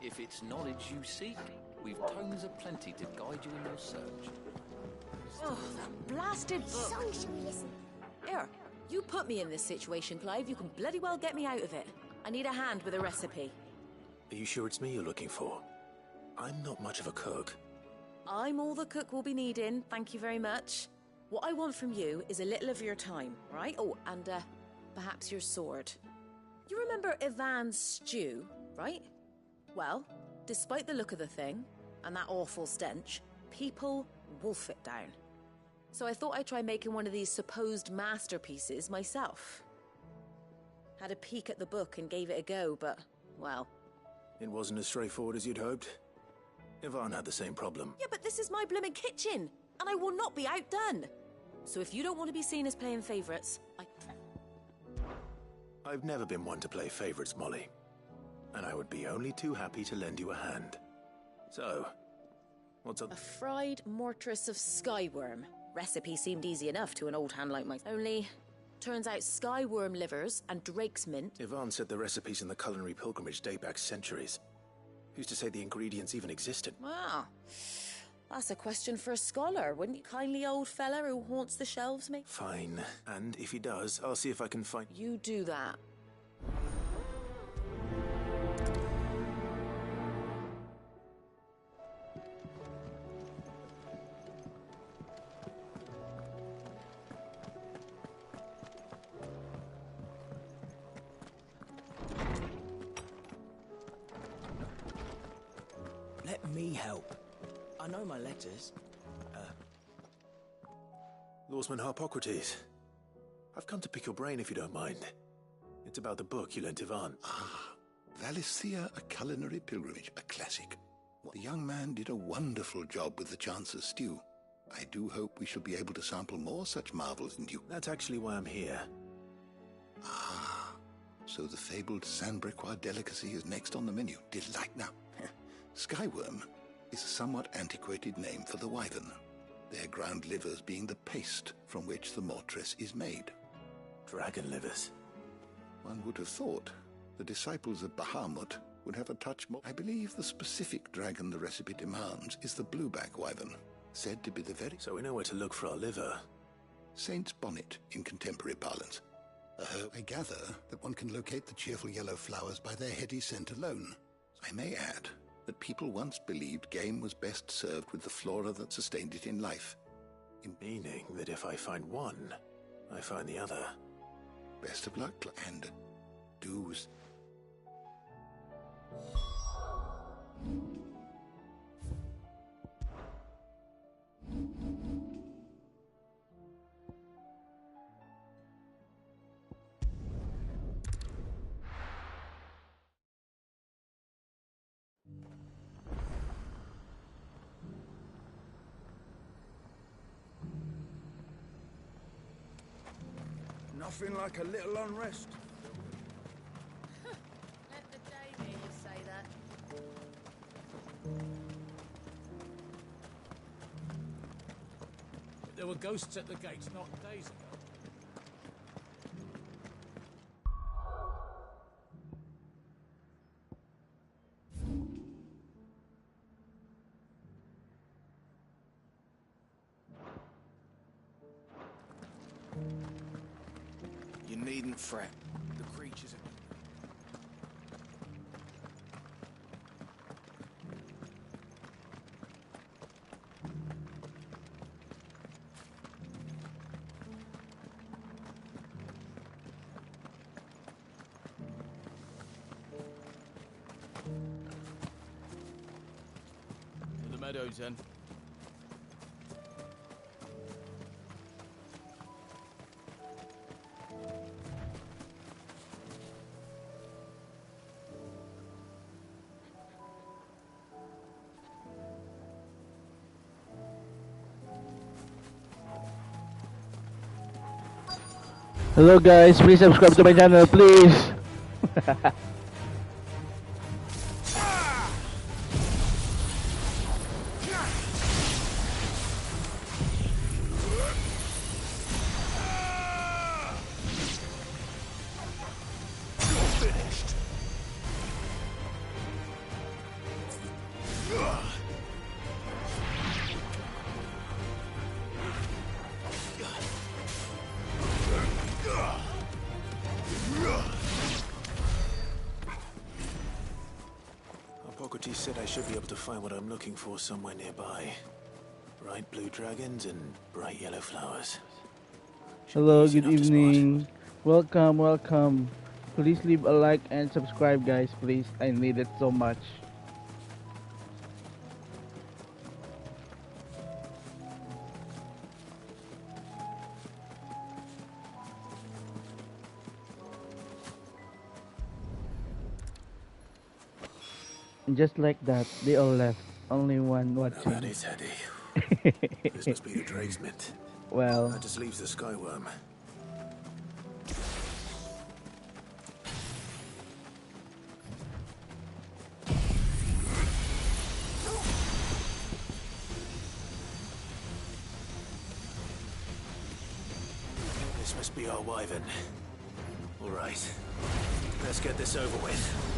If it's knowledge you seek, we've tomes aplenty to guide you in your search. Oh, that blasted book. Song should we listen? Here, you put me in this situation, Clive. You can bloody well get me out of it. I need a hand with a recipe. Are you sure it's me you're looking for? I'm not much of a cook. I'm all the cook will be needing, thank you very much. What I want from you is a little of your time, right? Oh, and perhaps your sword. You remember Ivan's stew, right? Well, despite the look of the thing, and that awful stench, people wolf it down. So I thought I'd try making one of these supposed masterpieces myself. Had a peek at the book and gave it a go, but, well... It wasn't as straightforward as you'd hoped. Ivan had the same problem. Yeah, but this is my blooming kitchen, and I will not be outdone. So if you don't want to be seen as playing favourites, I've never been one to play favourites, Molly. And I would be only too happy to lend you a hand. So, what's up? A fried mortress of skyworm. Recipe seemed easy enough to an old hand like myself. Only, turns out skyworm livers and drake's mint... Ivan said the recipes in the culinary pilgrimage date back centuries. Who's to say the ingredients even existed? Wow. That's a question for a scholar, wouldn't you? Kindly old fella who haunts the shelves, mate? Fine. And if he does, I'll see if I can find... You do that. Let me help. I know my letters. Lawsman Harpocrates. I've come to pick your brain if you don't mind. It's about the book you lent Ivan. Ah, Valisthea, A Culinary Pilgrimage, a classic. The young man did a wonderful job with the Chance's stew. I do hope we shall be able to sample more such marvels in due... That's actually why I'm here. Ah, so the fabled Sandbrequois delicacy is next on the menu. Delight now. Skyworm is a somewhat antiquated name for the wyvern, their ground livers being the paste from which the mortress is made. Dragon livers. One would have thought the disciples of Bahamut would have a touch more. I believe the specific dragon the recipe demands is the blueback wyvern, said to be the very... So we know where to look for our liver. Saint's bonnet in contemporary parlance. I gather that one can locate the cheerful yellow flowers by their heady scent alone. I may add that people once believed game was best served with the flora that sustained it in life. Meaning that if I find one, I find the other. Best of luck, and do's. Nothing like a little unrest. Let the day hear you say that. There were ghosts at the gates not days ago. You needn't fret. The creatures are... To the meadows, then. Hello guys, please subscribe to my channel, please. Socrates said I should be able to find what I'm looking for somewhere nearby. Bright blue dragons and bright yellow flowers. Should be Hello, easy good enough to spot. evening. Welcome, welcome. Please leave a like and subscribe, guys, please. I need it so much. And just like that, they all left. Only one Now watching. that is heady. This must be the Drake's Mint. Well, That just leaves the Skyworm. This must be our Wyvern. All right. Let's get this over with.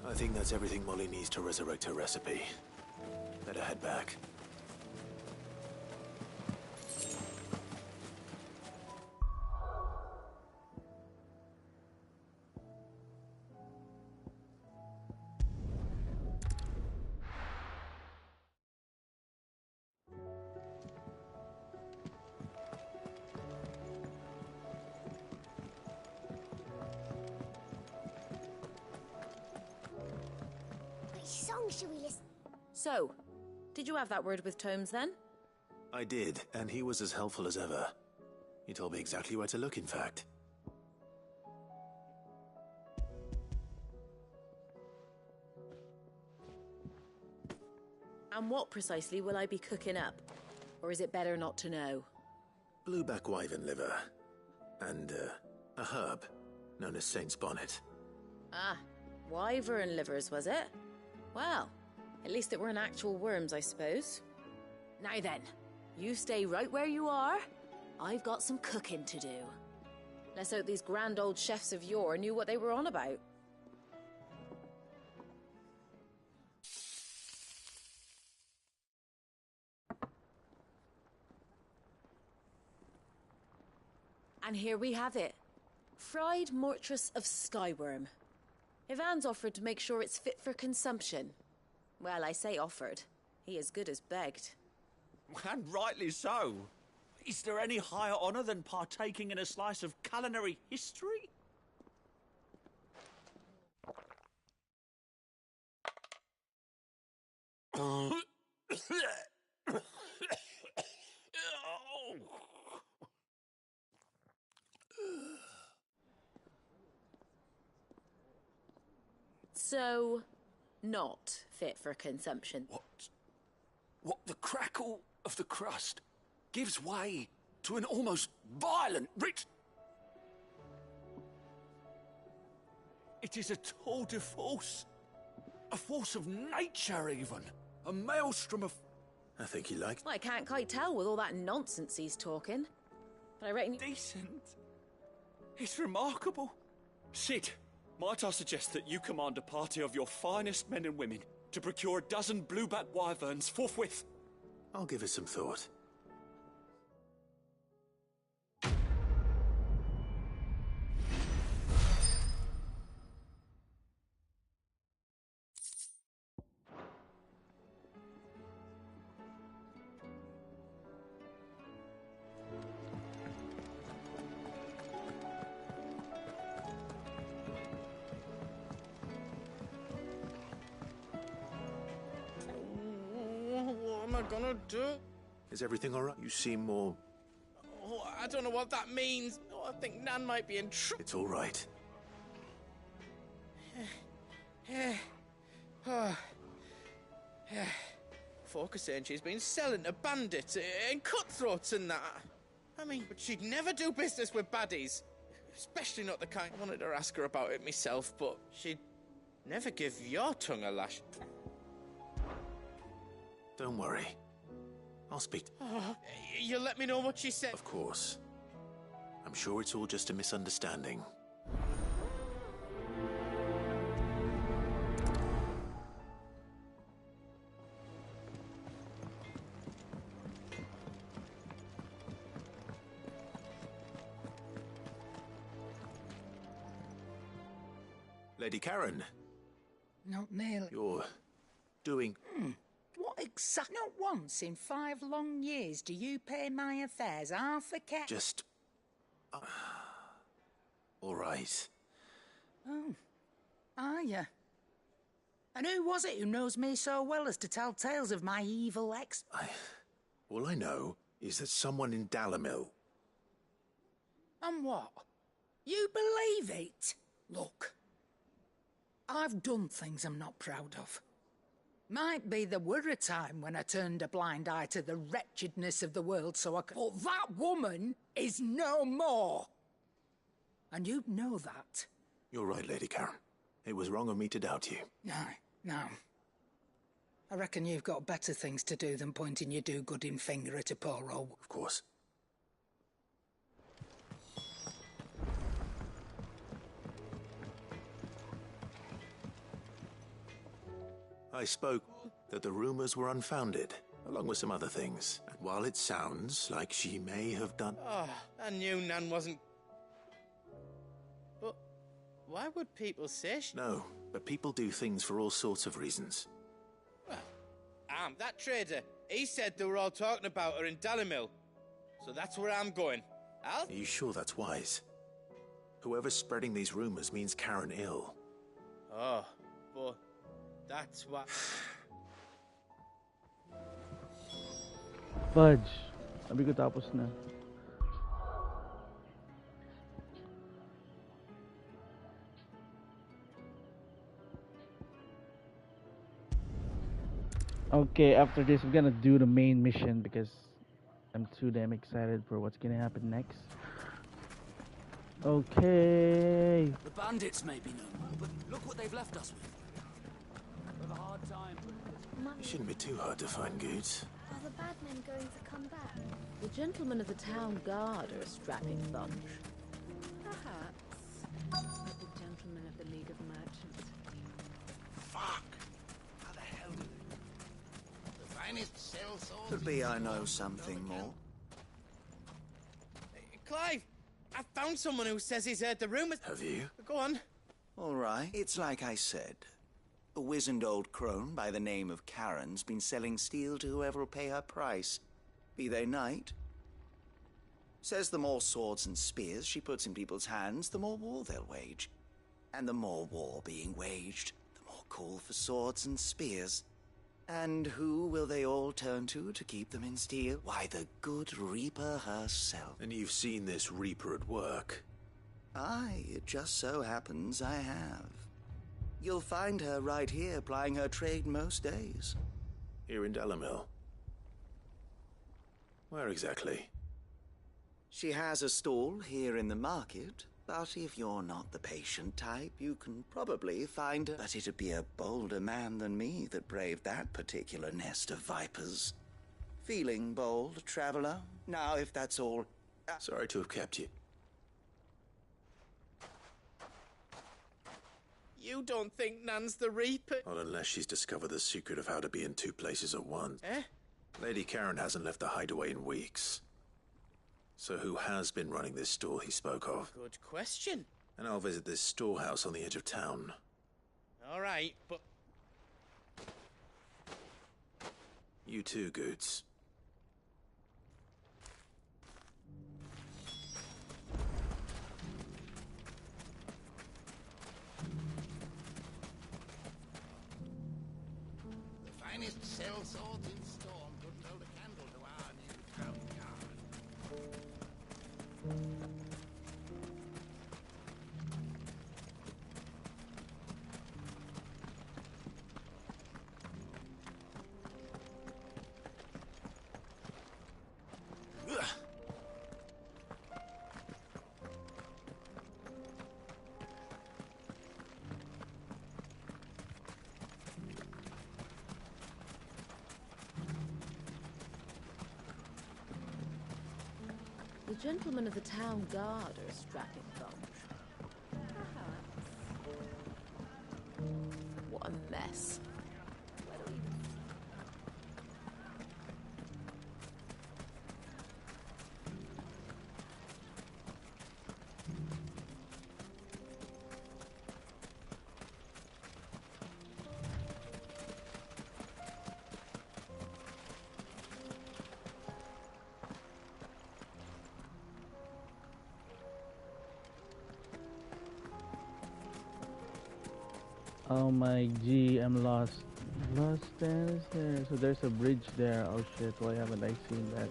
I think that's everything Molly needs to resurrect her recipe. Better head back. Which song should we listen? So, did you have that word with Tomes then? I did, and he was as helpful as ever. He told me exactly where to look, in fact. And what precisely will I be cooking up? Or is it better not to know? Blueback wyvern liver. And, a herb known as Saint's Bonnet. Ah, wyvern livers, was it? Well, at least it weren't actual worms, I suppose. Now then, you stay right where you are. I've got some cooking to do. Let's hope these grand old chefs of yore knew what they were on about. And here we have it. Fried mortress of skyworm. Ivan's offered to make sure it's fit for consumption. Well, I say offered. He as good as begged. And rightly so. Is there any higher honour than partaking in a slice of culinary history? So, not fit for consumption. What the crackle of the crust gives way to an almost violent rich... It is a tour de force. A force of nature, even. A maelstrom of... I think he liked... Well, I can't quite tell with all that nonsense he's talking. But I reckon... Decent. It's remarkable. Sid, might I suggest that you command a party of your finest men and women to procure a dozen blueback wyverns forthwith? I'll give it some thought. I gonna do? Is everything all right? You seem more... Oh, I don't know what that means. Oh, I think Nan might be in trouble. It's all right. Folk are saying she's been selling to bandits and cutthroats and that. I mean, but she'd never do business with baddies. Especially not the kind. I wanted to ask her about it myself, but she'd never give your tongue a lash. Don't worry. I'll speak to... You'll let me know what she said? Of course. I'm sure it's all just a misunderstanding. Lady Karen. Not nearly. You're doing... What exactly? Not once in 5 long years do you pay my affairs half a cat. Just... all right. Oh, are you? And who was it who knows me so well as to tell tales of my evil ex? All I know is that someone in Dalimil... And what? You believe it? Look, I've done things I'm not proud of. Might be there were a time when I turned a blind eye to the wretchedness of the world so I could... But that woman is no more! And you know that. You're right, Lady Karen. It was wrong of me to doubt you. No. I reckon you've got better things to do than pointing your do-gooding finger at a poor old... Of course. I spoke that the rumors were unfounded, along with some other things. And while it sounds like she may have done... Oh, I knew Nan wasn't... But why would people say she... No, but people do things for all sorts of reasons. Well, that trader, he said they were all talking about her in Dalimil. So that's where I'm going. Are you sure that's wise? Whoever's spreading these rumors means Karen ill. Oh, but... That's what... Fudge. Sabi ko tapos na. Okay, after this we're gonna do the main mission because I'm too damn excited for what's gonna happen next. Okay. The bandits may be no more, but look what they've left us with. We've a hard time. It shouldn't be too hard to find goods. Are the bad men going to come back? The gentlemen of the town guard are a strapping bunch. Perhaps. But the gentlemen of the League of Merchants. Fuck! How the hell did they... The finest sell swords... Could be I know something more. Clive! I found someone who says he's heard the rumors. Have you? Go on. All right. It's like I said. A wizened old crone by the name of Karen's been selling steel to whoever will pay her price, be they knight. Says the more swords and spears she puts in people's hands, the more war they'll wage. And the more war being waged, the more call for swords and spears. And who will they all turn to keep them in steel? Why, the good Reaper herself. And you've seen this Reaper at work? Aye, it just so happens I have. You'll find her right here plying her trade most days. Here in Dalimil? Where exactly? She has a stall here in the market, but if you're not the patient type, you can probably find her. But it'd be a bolder man than me that braved that particular nest of vipers. Feeling bold, traveler? Now, if that's all... Sorry to have kept you. You don't think Nan's the Reaper? Not unless she's discovered the secret of how to be in 2 places at once. Eh? Lady Karen hasn't left the hideaway in weeks. So who has been running this store he spoke of? Good question. And I'll visit this storehouse on the edge of town. All right, but... You too, Goods. The finest sell swords in Storm. gentlemen of the town guard are a strapping bunch. What a mess. Oh my G, I'm lost. Lost Stannis there. So there's a bridge there. Oh shit, why haven't I seen that?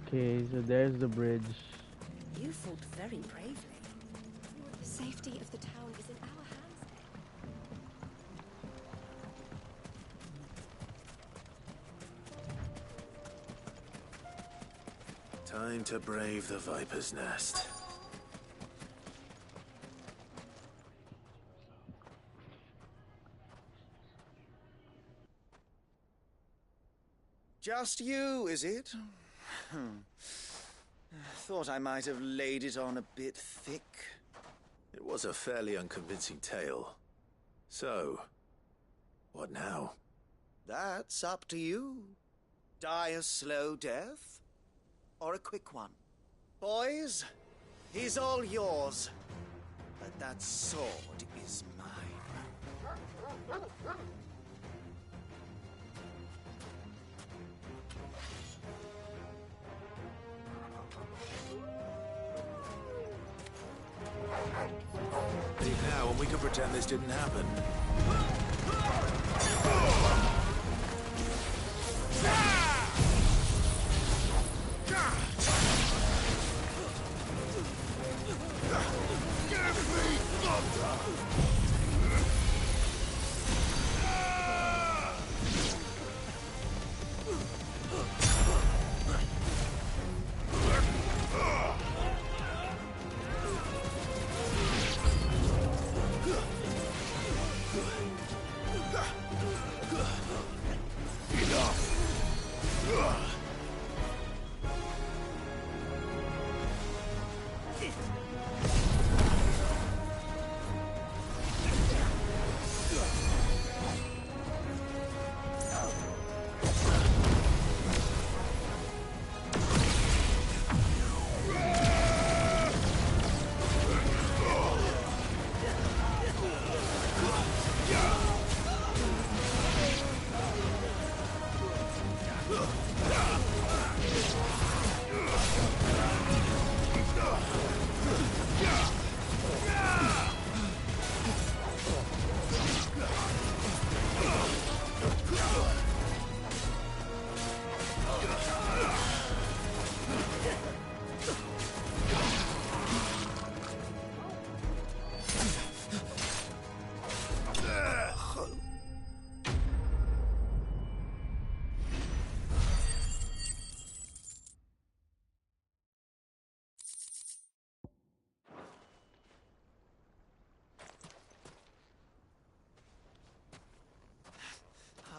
Okay, so there's the bridge. You fought very bravely. The safety of the town is in our hands. Time to brave the Viper's Nest. Just you, is it? Thought I might have laid it on a bit thick. It was a fairly unconvincing tale. So, what now? That's up to you. Die a slow death, or a quick one. Boys, he's all yours. But that sword is mine. Leave now, and we can pretend this didn't happen.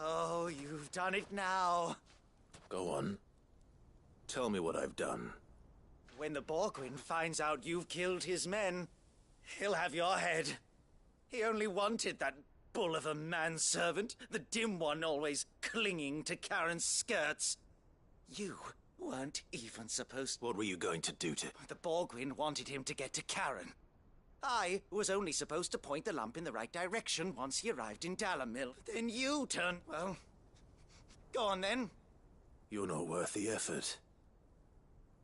Oh, you've done it now. Go on. Tell me what I've done. When the Borgwyn finds out you've killed his men, he'll have your head. He only wanted that bull of a manservant, the dim one always clinging to Karen's skirts. You weren't even supposed... What were you going to do to... The Borgwyn wanted him to get to Karen. I was only supposed to point the lamp in the right direction once he arrived in Dalamil. Then you turned... Well, go on then. You're not worth the effort.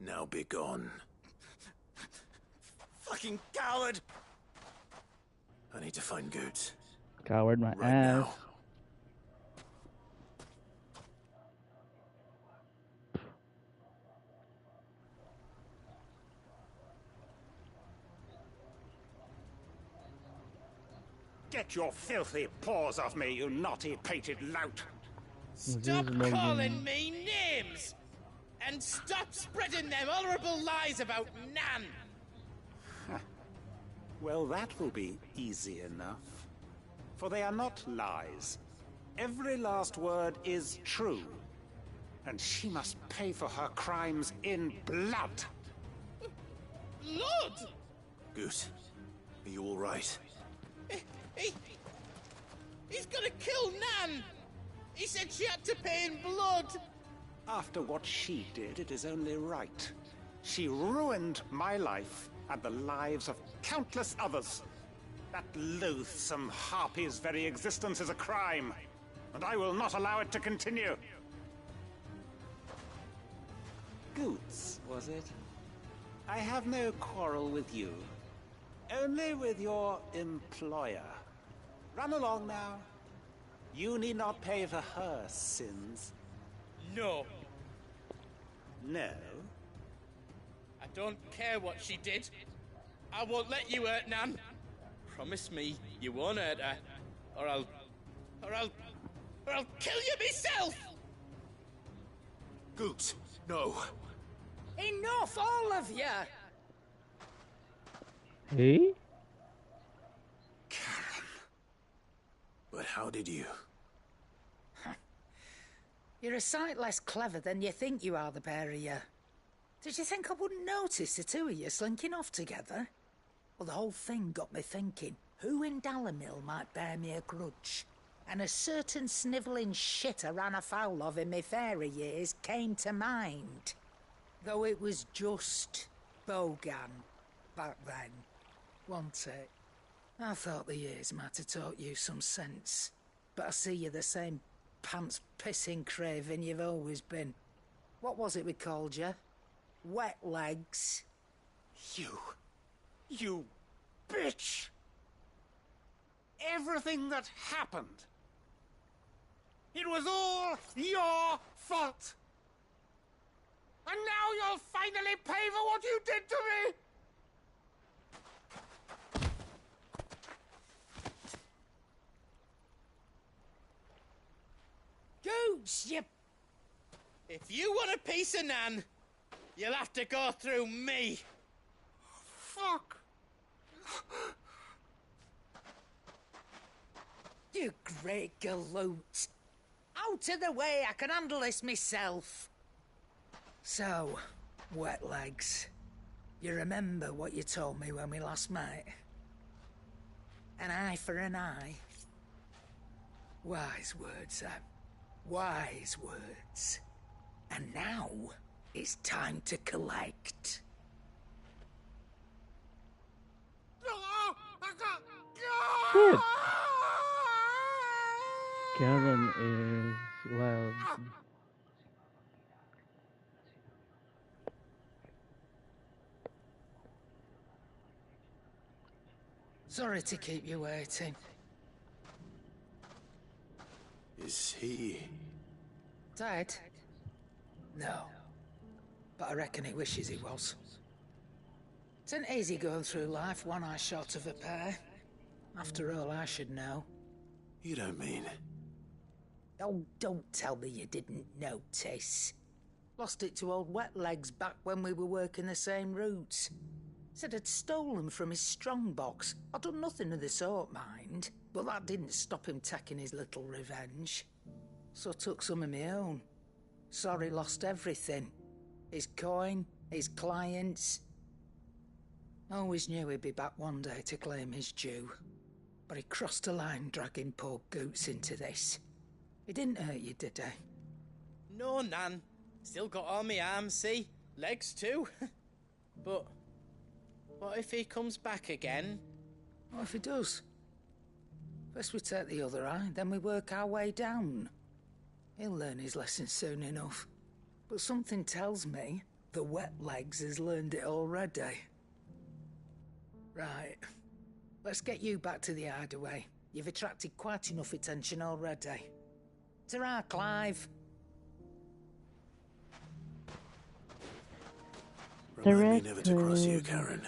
Now be gone. Fucking coward! I need to find Goods. Coward my Right ass. now. Get your filthy paws off me, you naughty-pated lout! Stop calling me names! And stop spreading them horrible lies about Nan! Well, that will be easy enough. For they are not lies. Every last word is true. And she must pay for her crimes in blood. Blood? Goose, are you all right? He's gonna kill Nan! He said she had to pay in blood! After what she did, it is only right. She ruined my life and the lives of countless others. That loathsome harpy's very existence is a crime, and I will not allow it to continue. Goots, was it? I have no quarrel with you. Only with your employer. Run along now. You need not pay for her sins. No. No? I don't care what she did. I won't let you hurt Nan. Promise me you won't hurt her, or I'll kill you myself! Goots, no. Enough, all of you! Hey? But how did you? You're a sight less clever than you think you are, the pair of you. Did you think I wouldn't notice the two of you slinking off together? Well, the whole thing got me thinking, who in Dalamil might bear me a grudge? And a certain snivelling shit I ran afoul of in my fairy years came to mind. Though it was just Bogan back then, wasn't it? I thought the years might have taught you some sense, but I see you're the same pants-pissing craven you've always been. What was it we called you? Wet legs? You bitch! Everything that happened, it was all your fault! And now you'll finally pay for what you did to me! Goots, you... If you want a piece of Nan, you'll have to go through me. Fuck! You great galoot. Out of the way, I can handle this myself. So, wet legs, you remember what you told me when we last met? An eye for an eye. Wise words, Sam. Wise words. And now, it's time to collect. Shit! Karen is wild. Sorry to keep you waiting. Is he... Dead? No. But I reckon he wishes he was. It isn't easy going through life one eye short of a pair. After all, I should know. You don't mean... Oh, don't tell me you didn't notice. Lost it to old Wet Legs back when we were working the same routes. Said I'd stolen from his strongbox. I'd done nothing of the sort, mind. But that didn't stop him taking his little revenge. So I took some of my own. Sorry, lost everything. His coin, his clients. Always knew he'd be back one day to claim his due. But he crossed a line dragging poor Goots into this. He didn't hurt you, did he? No, Nan. Still got all my arms, see? Legs too. But what if he comes back again? What if he does? First we take the other eye, then we work our way down. He'll learn his lesson soon enough. But something tells me the Wet Legs has learned it already. Right. Let's get you back to the hideaway. You've attracted quite enough attention already. Ta-ra, Clive. Remind me never to cross you, Karen.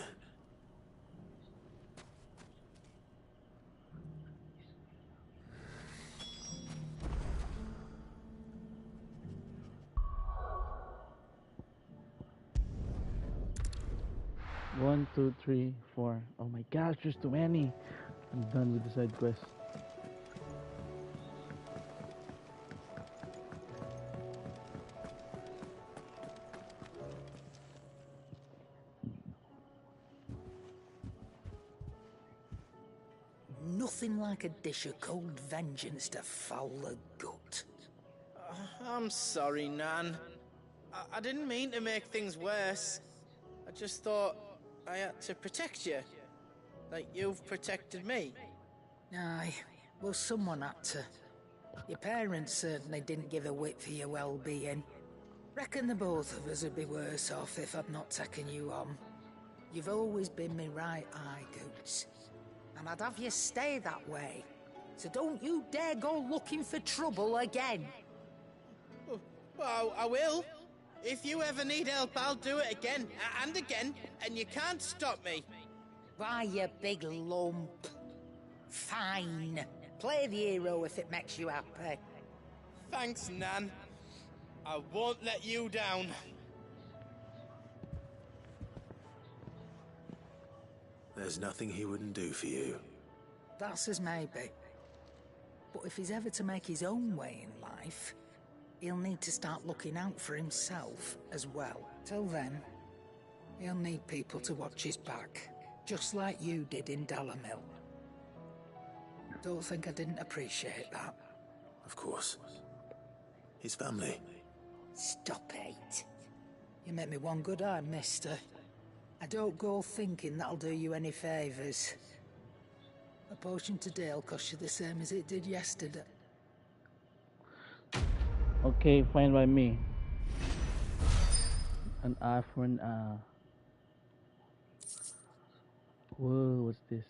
One, 2, 3, 4. Oh my gosh, there's too many. I'm done with the side quest. nothing like a dish of cold vengeance to foul the gut. I'm sorry, Nan. I didn't mean to make things worse. I just thought I had to protect you. Like you've protected me. Aye, well, someone had to. Your parents certainly didn't give a whit for your well-being. Reckon the both of us would be worse off if I'd not taken you on. You've always been me right eye, Goots. And I'd have you stay that way. So don't you dare go looking for trouble again. Well, I will. If you ever need help, I'll do it again and again, and you can't stop me. Why, you big lump. Fine. Play the hero if it makes you happy. Thanks, Nan. I won't let you down. There's nothing he wouldn't do for you. That's as maybe. But if he's ever to make his own way in life, he'll need to start looking out for himself as well. Till then, he'll need people to watch his back, just like you did in Dalamil. Don't think I didn't appreciate that. Of course. His family. Stop it. You make me one good eye, mister. I don't go thinking that'll do you any favours. A potion today will cost you the same as it did yesterday. Okay, fine by me. An eye for an eye. Whoa, what's this?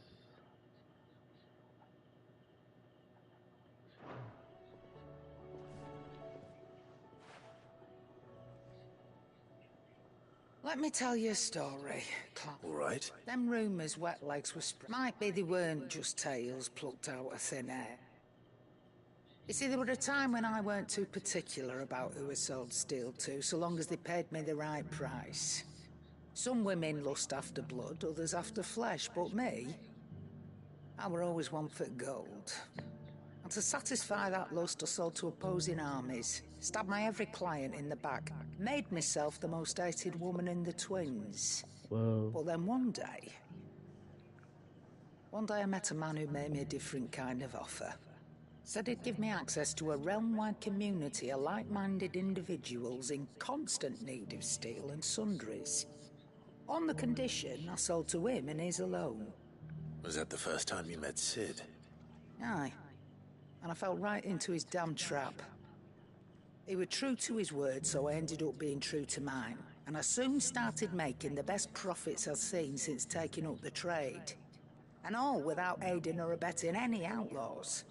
Let me tell you a story, Clark. All right. Them rumours Wet Legs were spread. Might be they weren't just tales plucked out of thin air. You see, there were a time when I weren't too particular about who I sold steel to, so long as they paid me the right price. Some women lust after blood, others after flesh, but me, I were always one for gold. And to satisfy that lust, I sold to opposing armies, stabbed my every client in the back, made myself the most hated woman in the twins. Whoa. But then one day I met a man who made me a different kind of offer. Said he'd give me access to a realm-wide community of like-minded individuals in constant need of steel and sundries. On the condition I sold to him and his alone. Was that the first time you met Sid? Aye. And I fell right into his damn trap. He was true to his word, so I ended up being true to mine. And I soon started making the best profits I've seen since taking up the trade. And all without aiding or abetting any outlaws.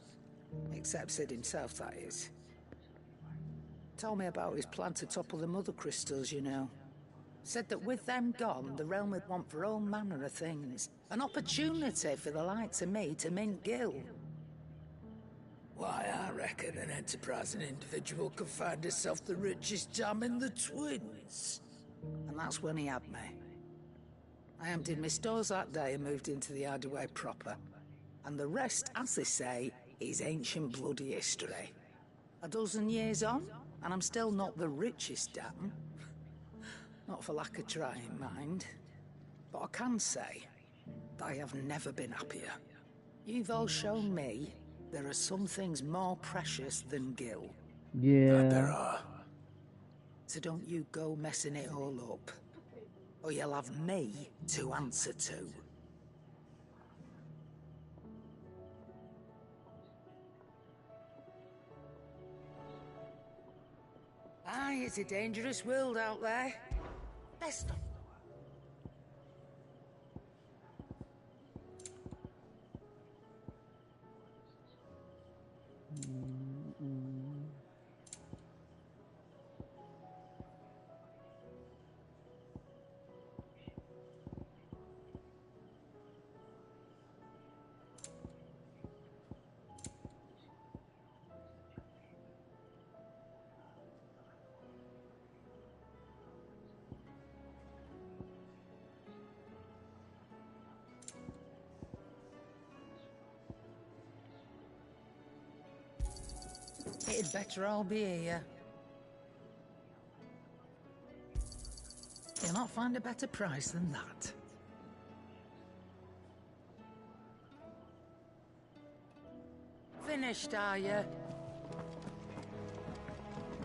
Except Sid himself, that is. Told me about his plan to topple the mother crystals, you know. Said that with them gone, the realm would want for all manner of things. An opportunity for the likes of me to mint gil. Why, I reckon an enterprising individual could find himself the richest dam in the twins. And that's when he had me. I emptied my stores that day and moved into the Hideaway proper. And the rest, as they say, is ancient bloody history. A dozen years on, and I'm still not the richest dam. Not for lack of trying, mind. But I can say that I have never been happier. You've all shown me there are some things more precious than gil. Yeah. That there are. So don't you go messing it all up, or you'll have me to answer to. Aye, it's a dangerous world out there. Best of It'd better all be here. You'll not find a better price than that. finished, are you?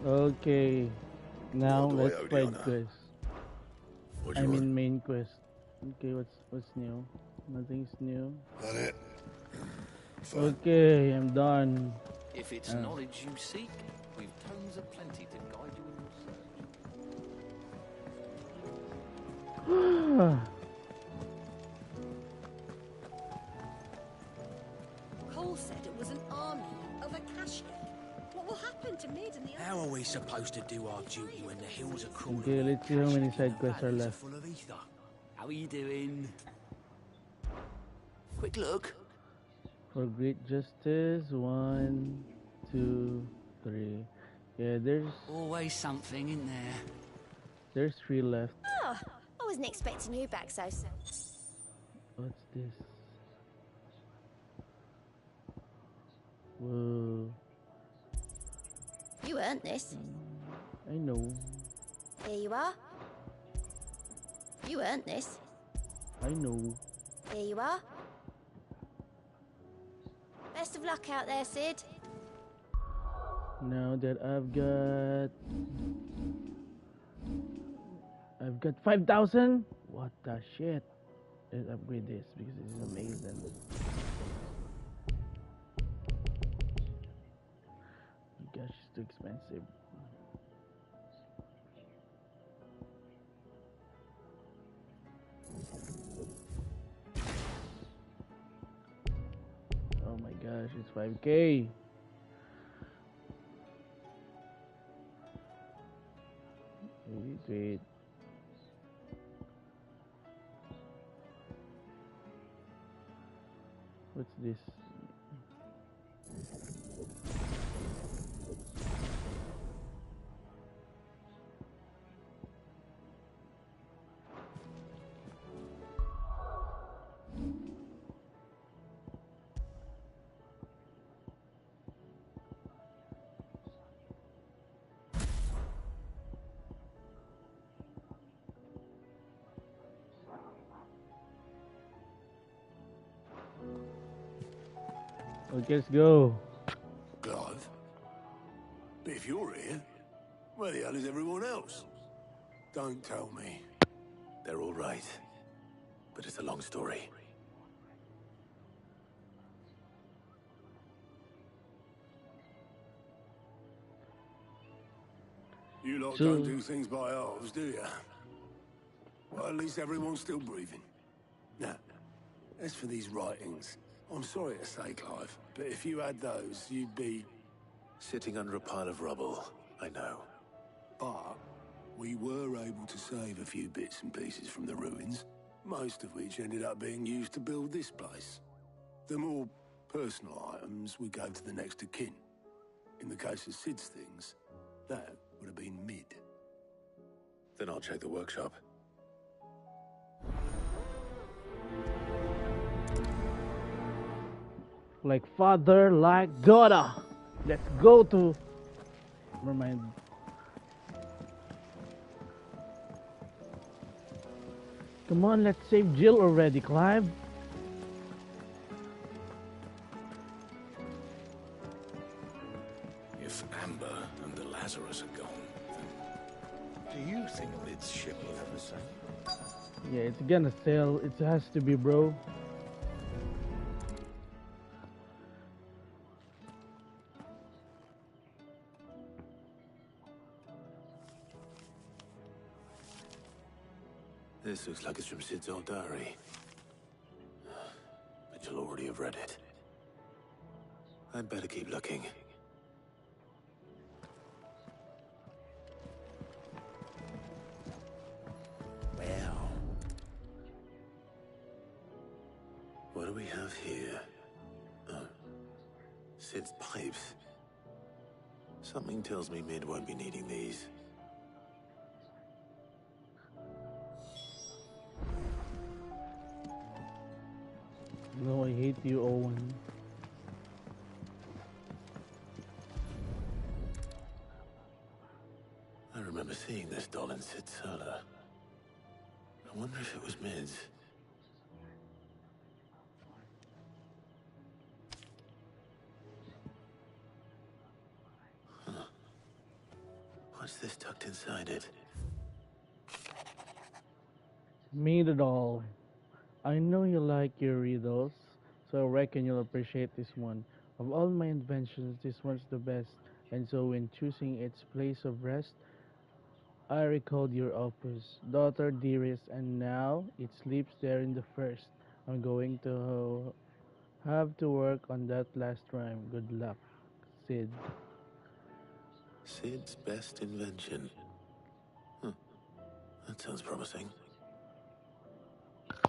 Okay. Now What do I let's owe, fight Diana? quest. What do I you want? mean main quest. Okay, what's new? Nothing's new. That it? Okay, I'm done. If it's knowledge you seek, we've tomes aplenty to guide you in your search. Cole said it was an army of Akashic. What will happen to Mid and the others? How are we supposed to do our duty when the hills are crawling? Okay, let's see how many side quests are left. Full of ether. How are you doing? Quick look. For great justice, 1, 2, 3. Yeah, always something in there. There's 3 left. Oh, I wasn't expecting you back so soon. What's this? Whoa. You earned this. I know. Here you are. You earned this. I know. Here you are. Best of luck out there, Sid. Now that I've got 5,000. What the shit? Let's upgrade this because this is amazing. Gosh, it's too expensive. Oh my gosh, it's 5K. Really great. What's this? Okay, let's go. Clive? But if you're here, where the hell is everyone else? Don't tell me. They're all right. But it's a long story. You lot don't do things by halves, do you? Well, at least everyone's still breathing. Now, as for these writings, I'm sorry to say, Clive, but if you had those, you'd be... sitting under a pile of rubble, I know. But we were able to save a few bits and pieces from the ruins, most of which ended up being used to build this place. The more personal items we gave to the next of kin. In the case of Sid's things, that would have been Mid. Then I'll check the workshop. Like father, like daughter. Let's go to... Never mind. Come on, let's save Jill already, Clive. If Amber and the Lazarus are gone, then do you think Mid's ship will ever sail? Yeah, it's gonna sail. It has to be, bro. This looks like it's from Sid's old diary. But you'll already have read it. I'd better keep looking. Well. What do we have here? Oh. Sid's pipes. Something tells me Mid won't be needing these. No, I hate you, Owen. I remember seeing this doll in Sid's cellar. I wonder if it was Mid's. this tucked inside it? Meet it all. I know you like your riddles, so I reckon you'll appreciate this one. Of all my inventions, this one's the best, and so when choosing its place of rest, I recalled your opus, daughter dearest, and now it sleeps there in the first. I'm going to have to work on that last rhyme. Good luck, Sid. Sid's best invention. That sounds promising.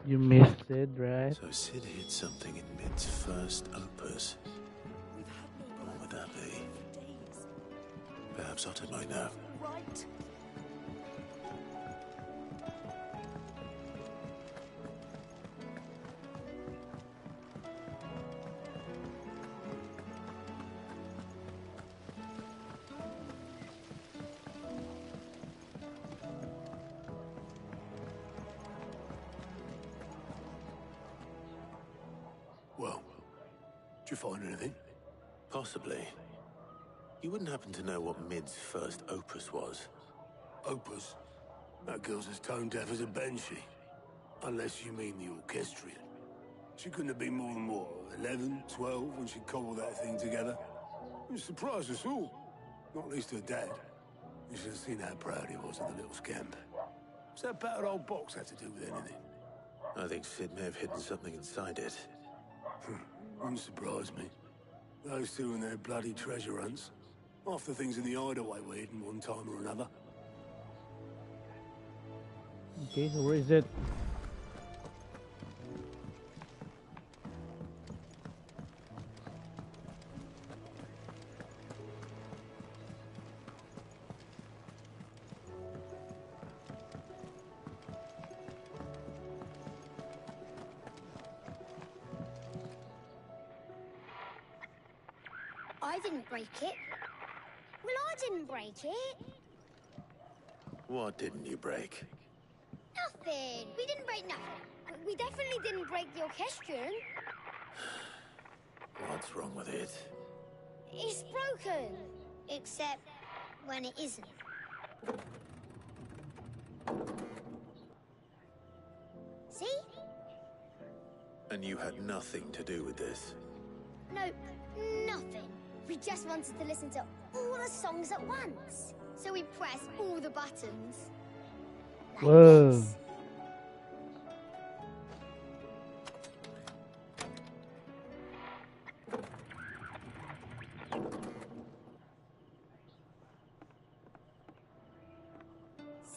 You missed Sid, right? So Sid hid something in Mid's first opus. What would that be? Perhaps Otter might know. Right. Well, did you find anything? Possibly. You wouldn't happen to know what Mid's first opus was? Opus? That girl's as tone deaf as a banshee. Unless you mean the orchestrion. She couldn't have been more than, what, 11, 12 when she cobbled that thing together? It surprised us all. Not least her dad. You should have seen how proud he was of the little scamp. What's that battered old box had to do with anything? I think Sid may have hidden something inside it. Wouldn't surprise me. Those two and their bloody treasure hunts. Half the things in the hideaway were hidden one time or another. Okay, so where is it? I didn't break it. Well, I didn't break it. What didn't you break? Nothing. We didn't break nothing. We definitely didn't break the orchestrion. What's wrong with it? It's broken. Except when it isn't. See? And you had nothing to do with this? Nope, nothing. We just wanted to listen to all the songs at once. So we pressed all the buttons. Like Whoa. this.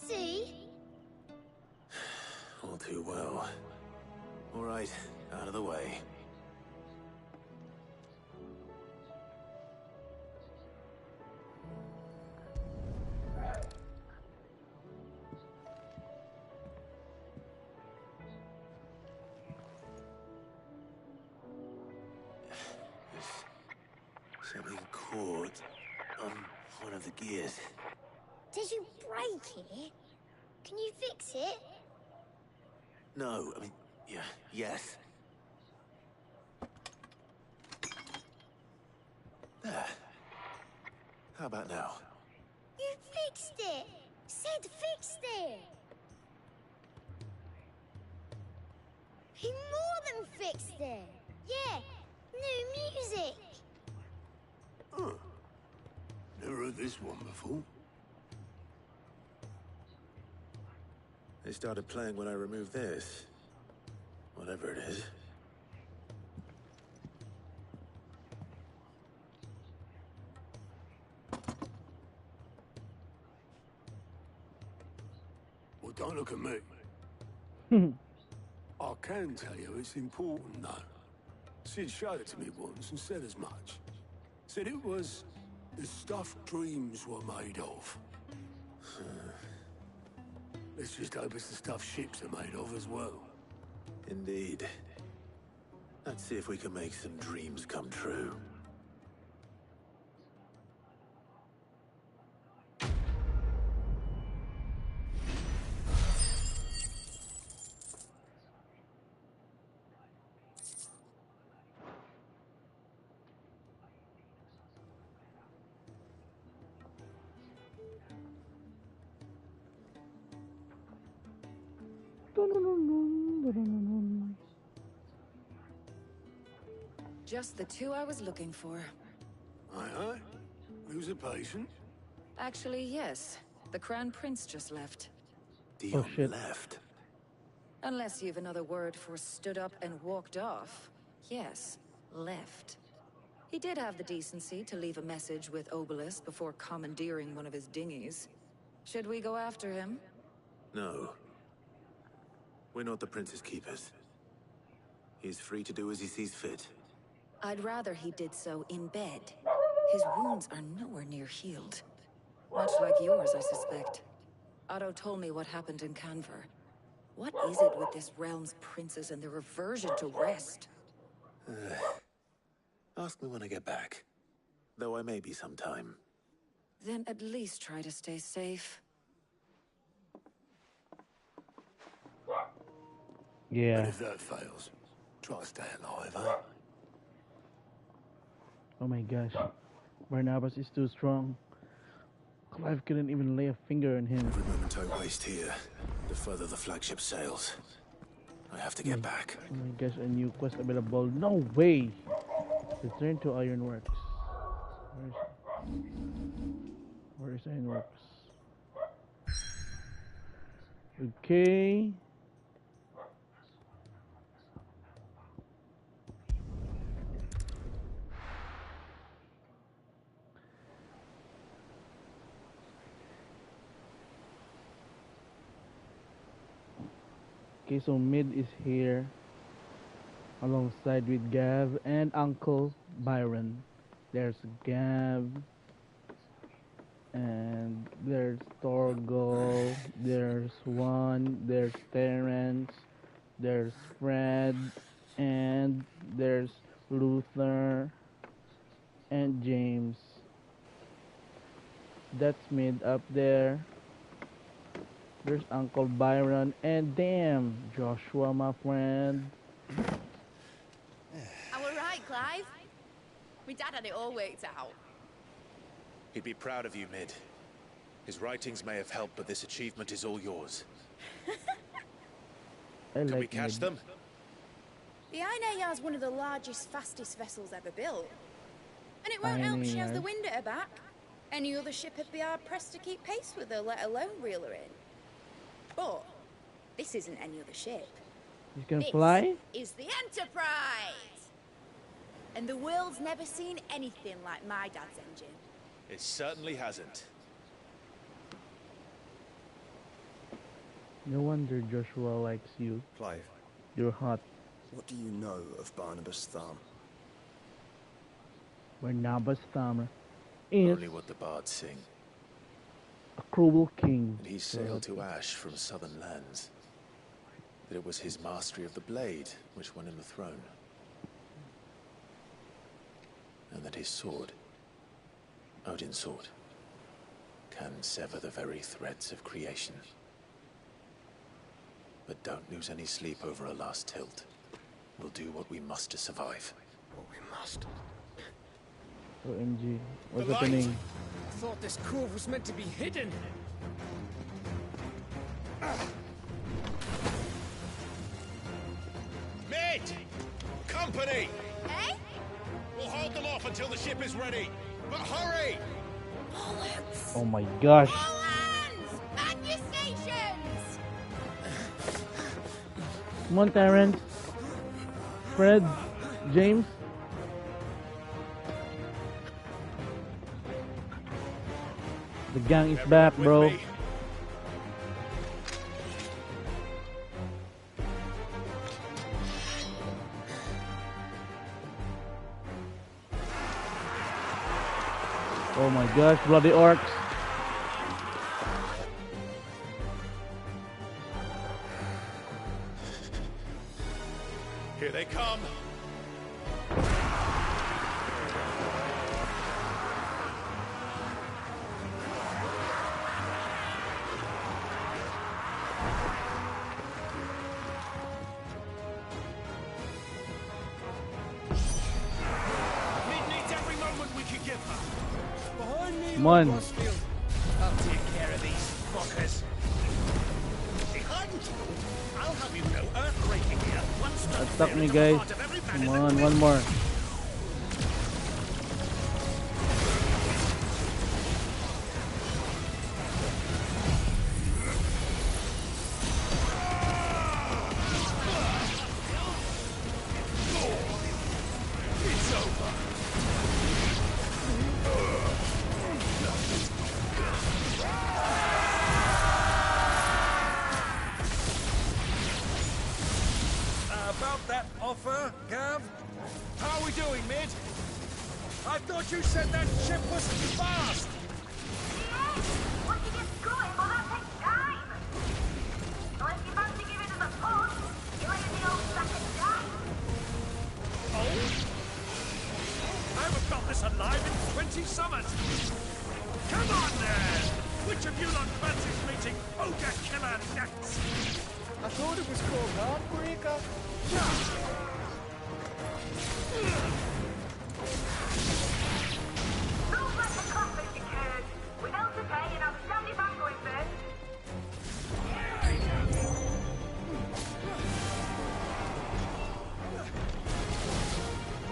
See? All too well. All right, out of the way. Something caught on one of the gears. Did you break it? Can you fix it? No, I mean, yeah, yes. There. How about now? You fixed it! Sid fixed it! He more than fixed it! Yeah, new music! Huh. Never heard this one before. They started playing when I removed this. Whatever it is. Well, don't look at me. I can tell you it's important, though. Sid showed it to me once and said as much. Said it was the stuff dreams were made of. Let's just hope it's the stuff ships are made of as well. Indeed. Let's see if we can make some dreams come true. Just the two I was looking for. Aye. Who's a patient? Actually, yes. The Crown Prince just left. Dion left. Unless you've another word for stood up and walked off. Yes, left. He did have the decency to leave a message with Obelisk before commandeering one of his dinghies. Should we go after him? No. We're not the Prince's keepers. He's free to do as he sees fit. I'd rather he did so in bed. His wounds are nowhere near healed. Much like yours, I suspect. Otto told me what happened in Canver. What is it with this realm's princes and their aversion to rest? Ask me when I get back. Though I may be sometime. Then at least try to stay safe. Yeah. And if that fails, try to stay alive, huh? Oh my gosh. Barnabas is too strong. Clive couldn't even lay a finger on him. Every moment I waste here, the further the flagship sails. I have to get back. Oh my gosh, a new quest available. No way! Return to Ironworks. Where is Ironworks? Okay. Okay, so Mid is here alongside with Gav and Uncle Byron. There's Gav and there's Torgal, there's Juan, there's Terence, there's Fred, and there's Luther and James. That's Mid up there. There's Uncle Byron, and damn, Joshua, my friend. Are we right, Clive? My dad had it all worked out. He'd be proud of you, Mid. His writings may have helped, but this achievement is all yours. Can we catch them? The Aine Yar's one of the largest, fastest vessels ever built. And it won't help she has the wind at her back. Any other ship would be hard-pressed to keep pace with her, let alone reel her in. But this isn't any other ship. You can fly? Is the Enterprise! And the world's never seen anything like my dad's engine. It certainly hasn't. No wonder Joshua likes you. Clive. You're hot. What do you know of Barnabas Thumb? Barnabas Thumb is Only what the bards sing. a cruel king. That he sailed to Ash from southern lands. That it was his mastery of the blade which won him the throne. And that his sword, Odin's sword, can sever the very threads of creation. But don't lose any sleep over a last tilt. We'll do what we must to survive. What we must. OMG. What's The light! happening? I thought this cove was meant to be hidden. Mid! Company! Eh? We'll hold them off until the ship is ready. But hurry! Oh my gosh. Hands! Back your stations! Come on, Terrence. Fred. James. The gang is back, bro. Oh my gosh, bloody orcs. Here they come. Mid needs every moment we can give her. Behind me, Come on. Rosfield. I'll take care of these fuckers. Behind you? I'll have Attack me, guys. Come on, one more. About that offer, Gav? How are we doing, Mid? I thought you said that ship was fast! Once you get going, well, that takes time. So if you fancy giving us a push, you're in the old second time. Oh? I haven't got this alive in 20 summers! Come on, then! Which of you lot fancies meeting Ogre Killer next? I thought it was called Heartbreaker. Don't let the coffin be cured. Without the pay, and I'll stand if I'm going first.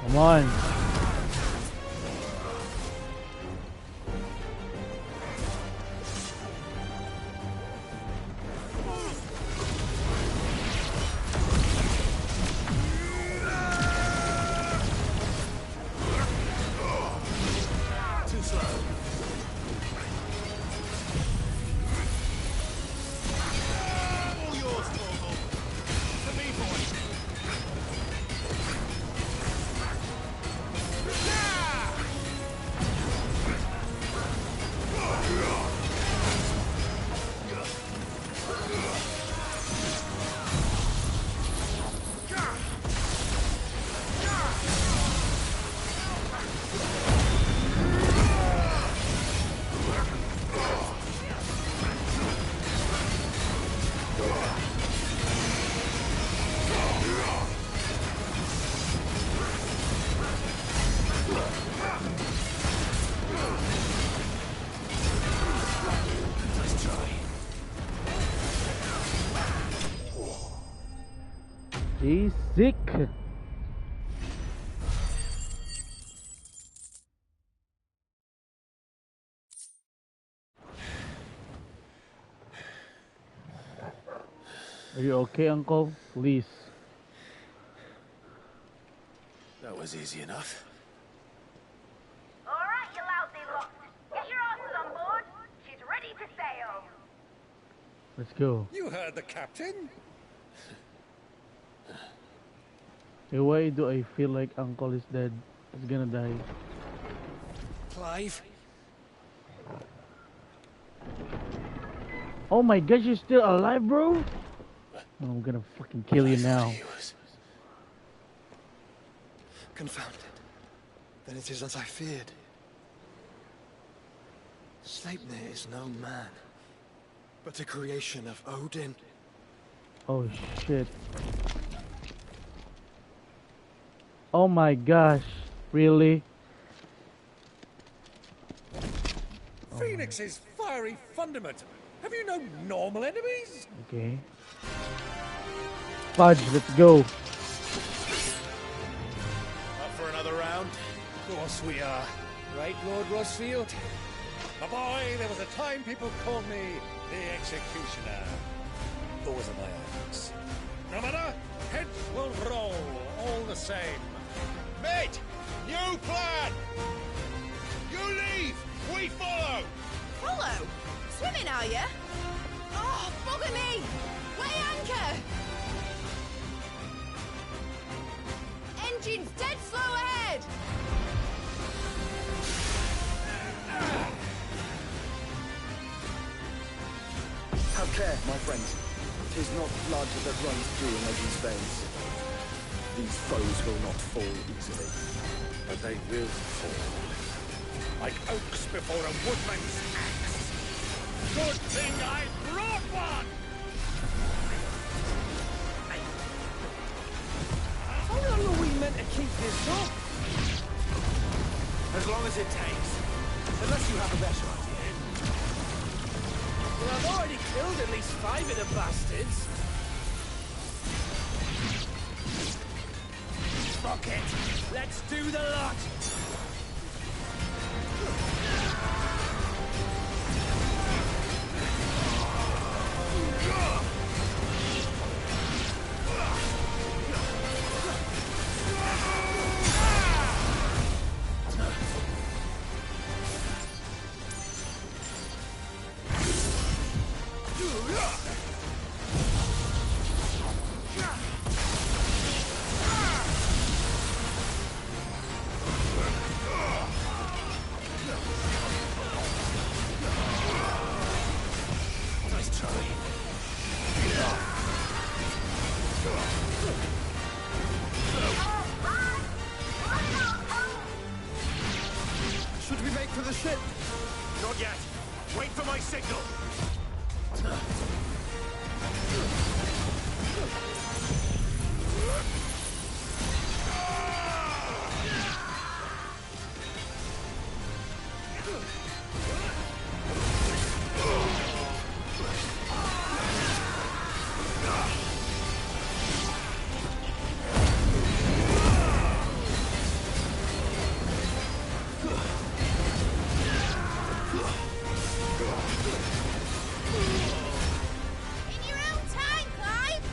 Come on. He's sick. Are you okay, Uncle? Please. That was easy enough. All right, you lousy lot. Get your asses on board. She's ready to sail. Let's go. You heard the captain. Hey, why do I feel like Uncle is dead? He's gonna die. Clive? Oh my gosh, you're still alive, bro? Oh, I'm gonna fucking kill you now. Confounded. Then it is as I feared. Sleipnir is no man, but a creation of Odin. Oh shit. Oh my gosh, really? Phoenix's fiery fundament. Have you no normal enemies? Okay. Fudge, let's go. Up for another round? Of course we are. Right, Lord Rosfield? My boy, there was a time people called me the Executioner. Those are my eyes. No matter, heads will roll all the same. Mate, new plan! You leave, we follow! Follow? Swimming, are you? Oh, bugger me! Weigh anchor! Engine's dead slow ahead! Have care, my friends. 'Tis not blood that runs through Neji's veins. These foes will not fall easily. But they will fall. Like oaks before a woodman's axe. Good thing I brought one! How long are we meant to keep this up? As long as it takes. Unless you have a better idea. Well, I've already killed at least 5 of the bastards. Fuck it! Let's do the lot! Should we make for the ship? Not yet. Wait for my signal. In your own time, Clive!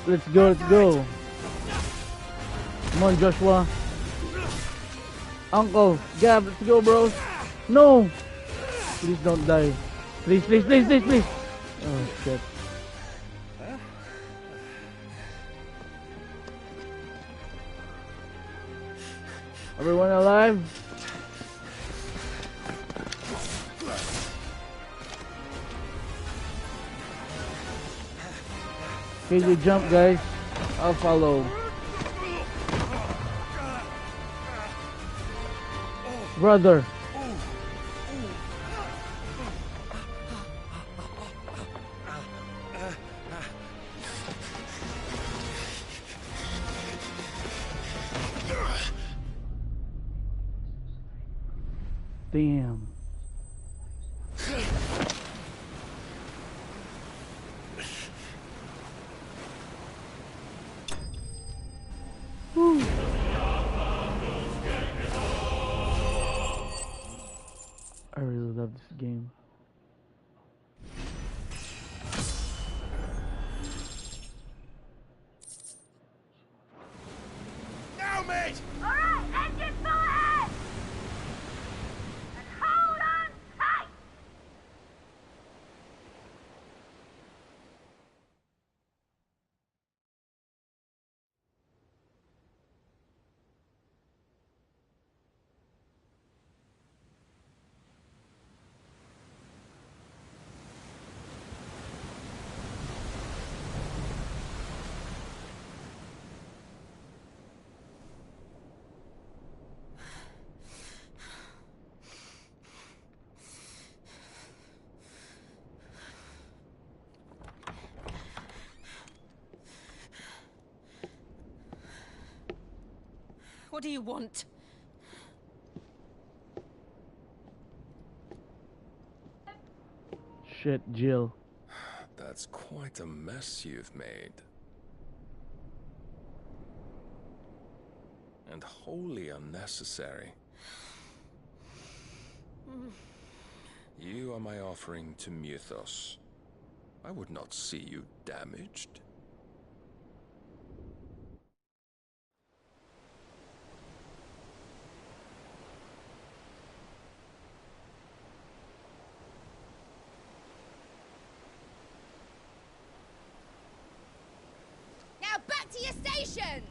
Let's go, let's go. Come on, Joshua. Uncle, Gab, let's go, bros. No! Please don't die. Please, please, please, please, please. Oh, shit. Everyone alive? Okay, you jump, guys. I'll follow. Brother. Damn. Whew. I really love this game. Now, mate! Alright, engine full ahead! And hold on tight! What do you want? Shit, Jill. That's quite a mess you've made. And wholly unnecessary. You are my offering to Mythos. I would not see you damaged. Now back to your stations!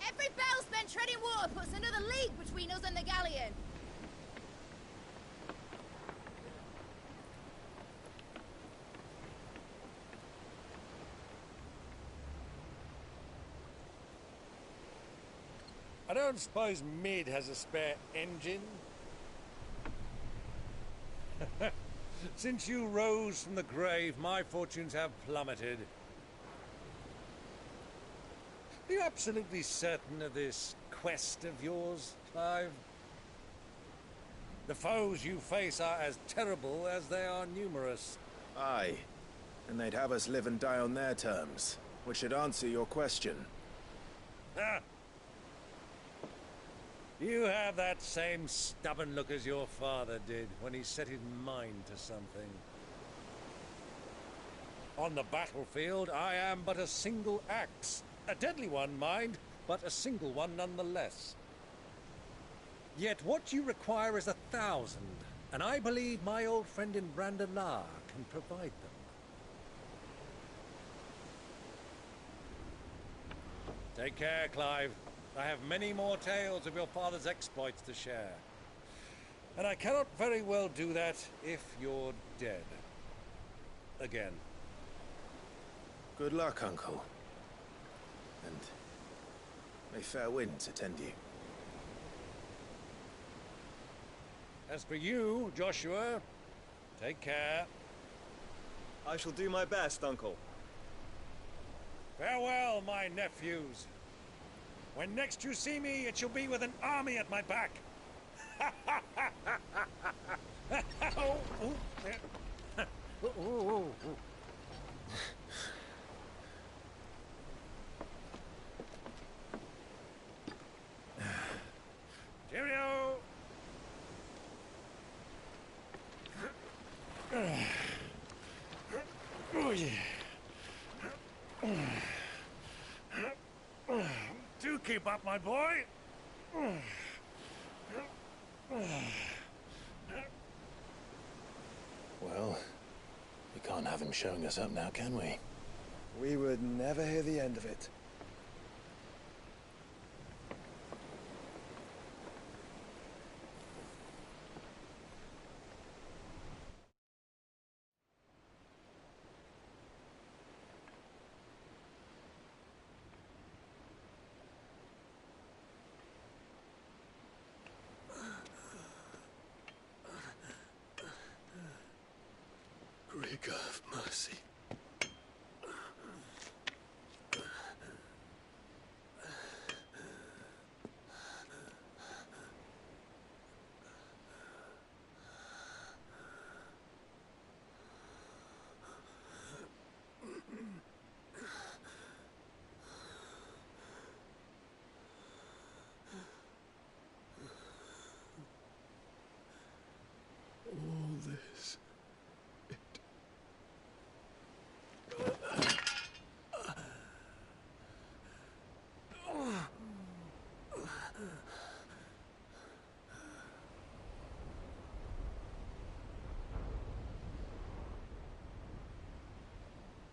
Every bell spent treading water puts another league between us and the galleon. I don't suppose Mid has a spare engine? Since you rose from the grave, my fortunes have plummeted. Are you absolutely certain of this quest of yours, Clive? The foes you face are as terrible as they are numerous. Aye. And they'd have us live and die on their terms, which should answer your question. Ah. You have that same stubborn look as your father did when he set his mind to something. On the battlefield, I am but a single axe. A deadly one, mind, but a single one nonetheless. Yet what you require is 1,000, and I believe my old friend in Brandalar can provide them. Take care, Clive. I have many more tales of your father's exploits to share. And I cannot very well do that if you're dead. Again. Good luck, Uncle. And may fair winds attend you. As for you, Joshua, take care. I shall do my best, Uncle. Farewell, my nephews. When next you see me, it shall be with an army at my back. Oh, oh. Cheerio! Oh, yeah. Do keep up, my boy. Well, we can't have him showing us up now, can we? We would never hear the end of it. Grigor, have mercy. All this.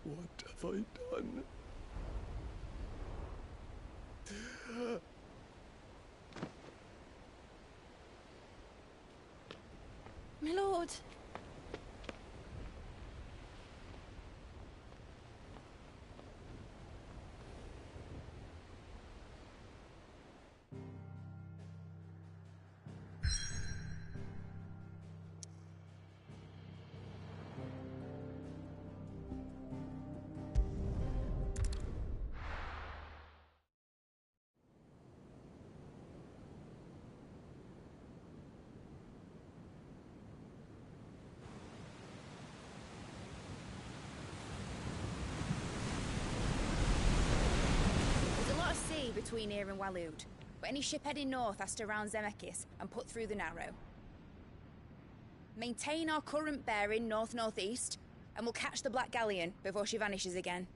What have I done? My lord. Between here and Waloed, but any ship heading north has to round Zemeckis and put through the Narrow. Maintain our current bearing north-northeast, and we'll catch the Black Galleon before she vanishes again.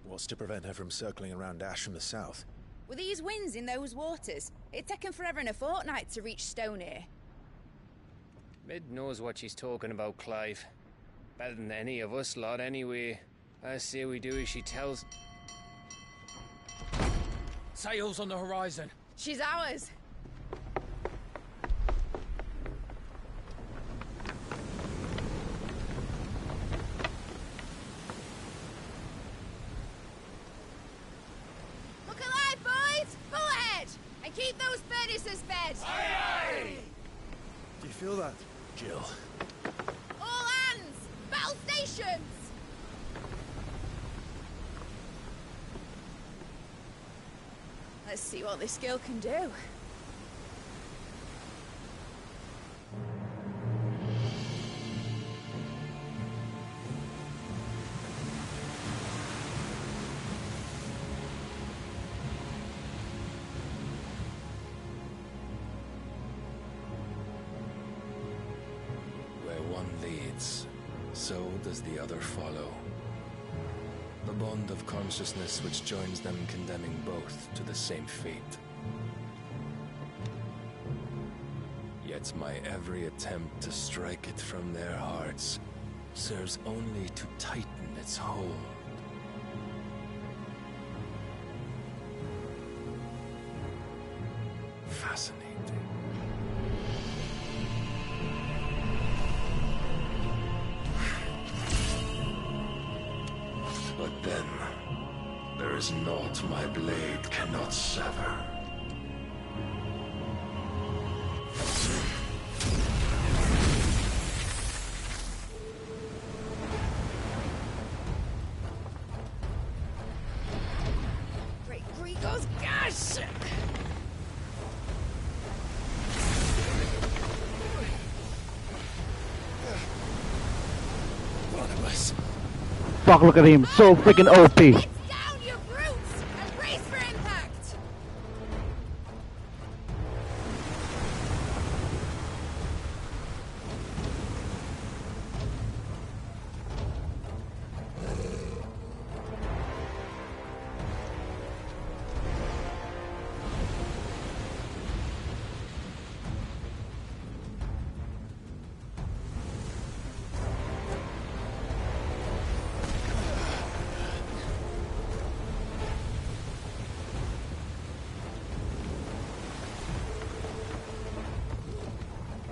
What's to prevent her from circling around Ash from the south? With these winds in those waters, it'd taken forever and a fortnight to reach Stonehere. Mid knows what she's talking about, Clive. Better than any of us lot, anyway. I say we do as she tells. Sails on the horizon. She's ours. Look alive, boys! Pull ahead! And keep those furnaces fed! Aye, aye! Do you feel that, Jill? All hands! Battle stations! Let's see what this girl can do. leads, so does the other follow. The bond of consciousness which joins them condemning both to the same fate. Yet my every attempt to strike it from their hearts serves only to tighten its hold. Fascinating. But then, there is naught my blade cannot sever. Great Grigor's gas! Barnabas. Fuck, look at him. So freaking OP. Down, you brutes! And brace for impact!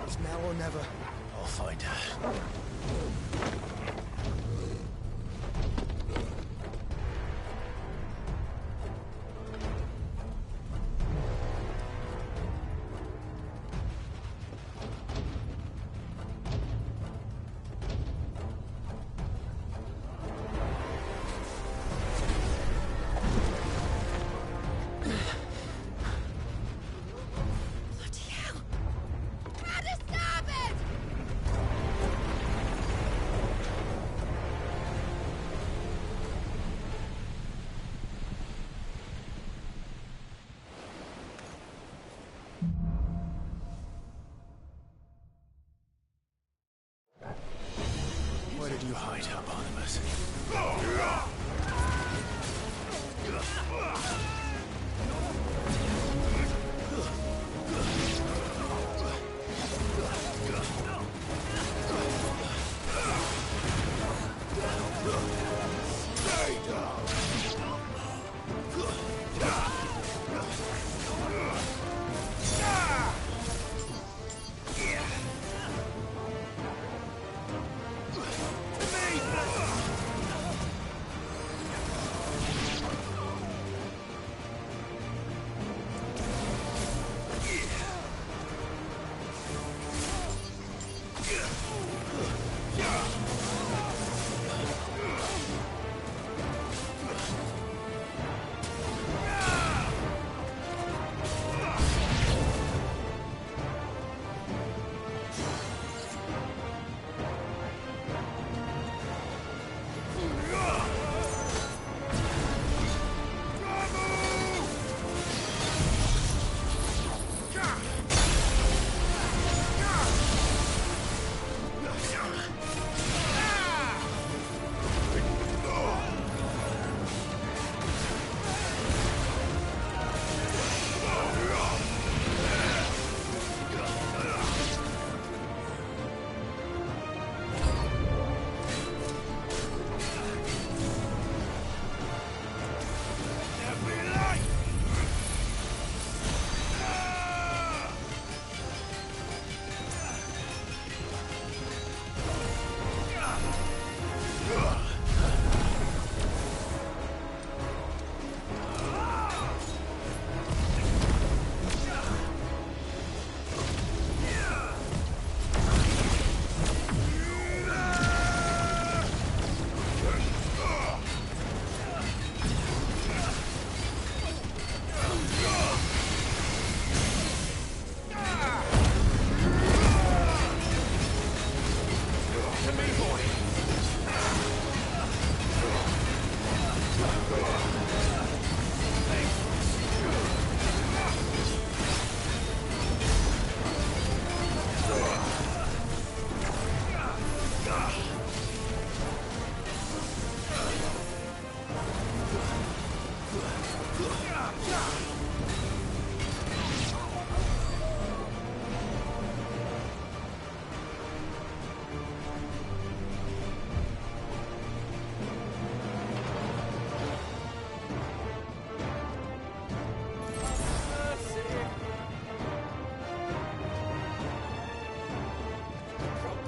It's now or never. I'll find her. How to stop it!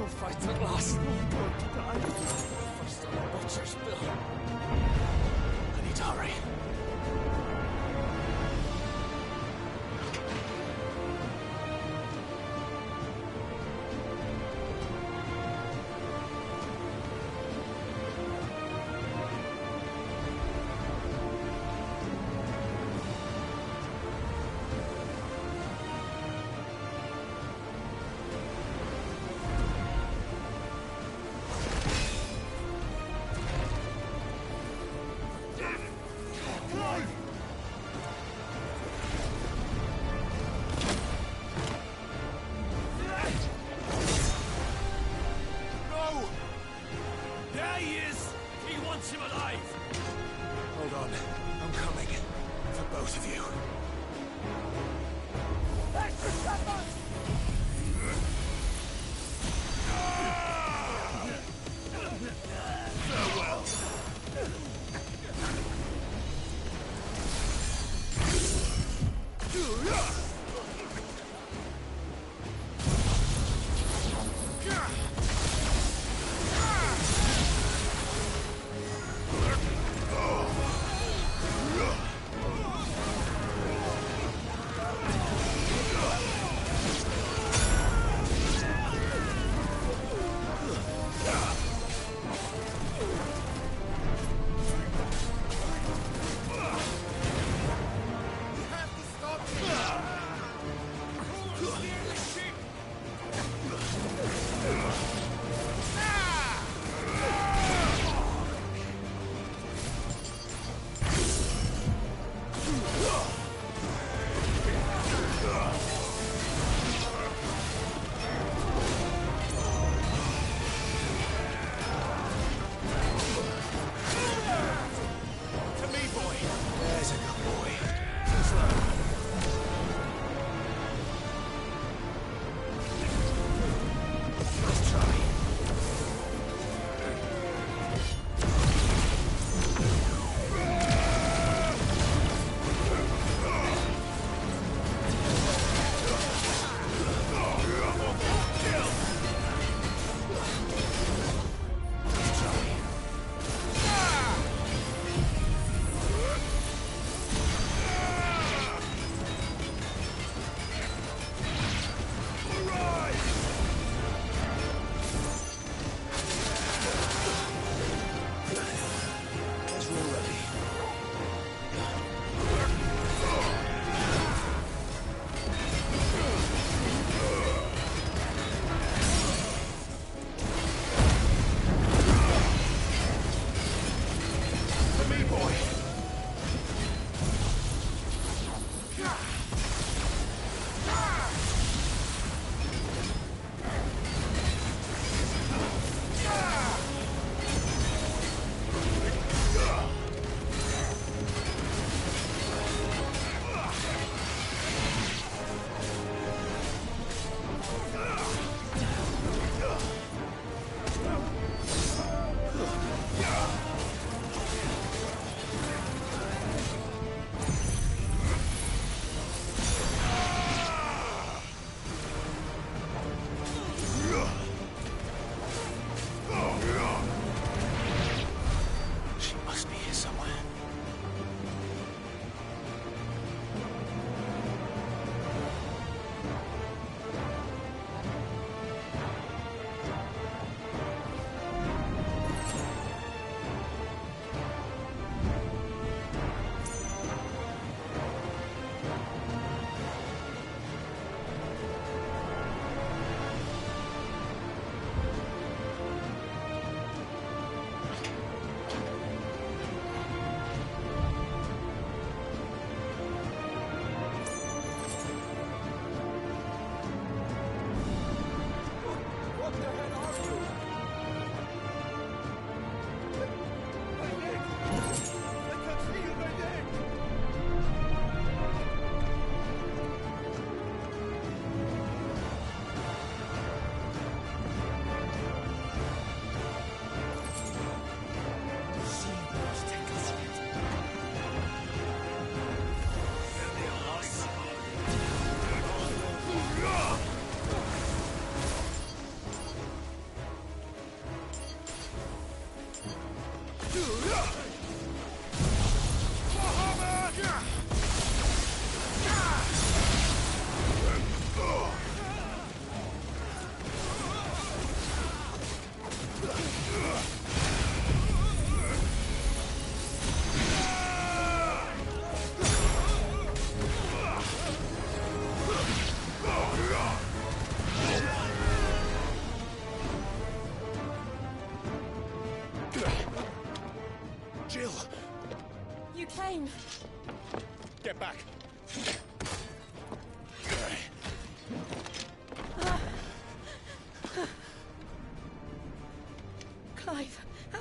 sword fight at last. First on the butcher's bill. I need to hurry.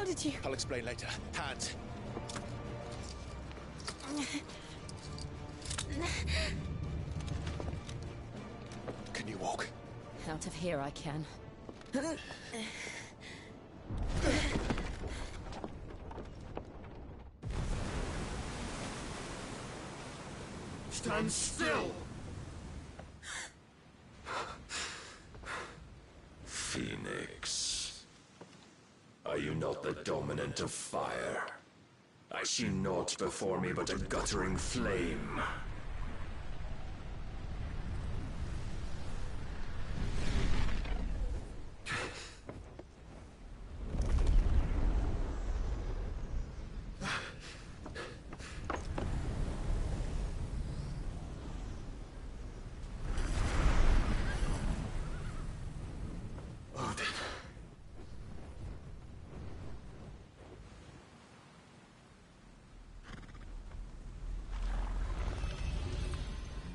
did you... I'll explain later. Hands. Can you walk? Out of here I can. Stand still! Phoenix. Are you not the dominant of fire? I see naught before me but a guttering flame.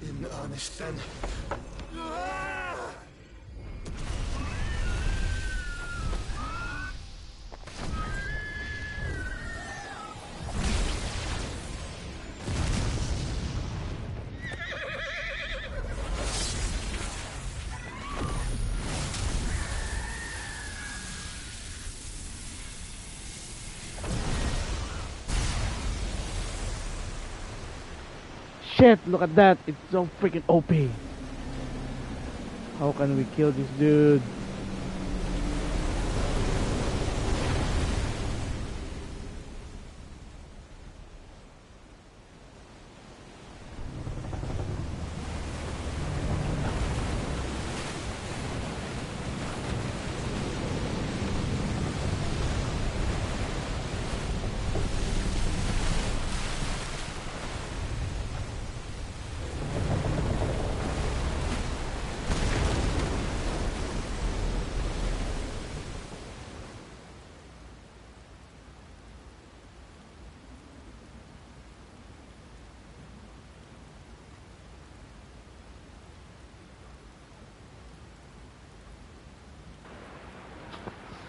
In earnest, then. Shit, look at that. It's so freaking OP. How can we kill this dude?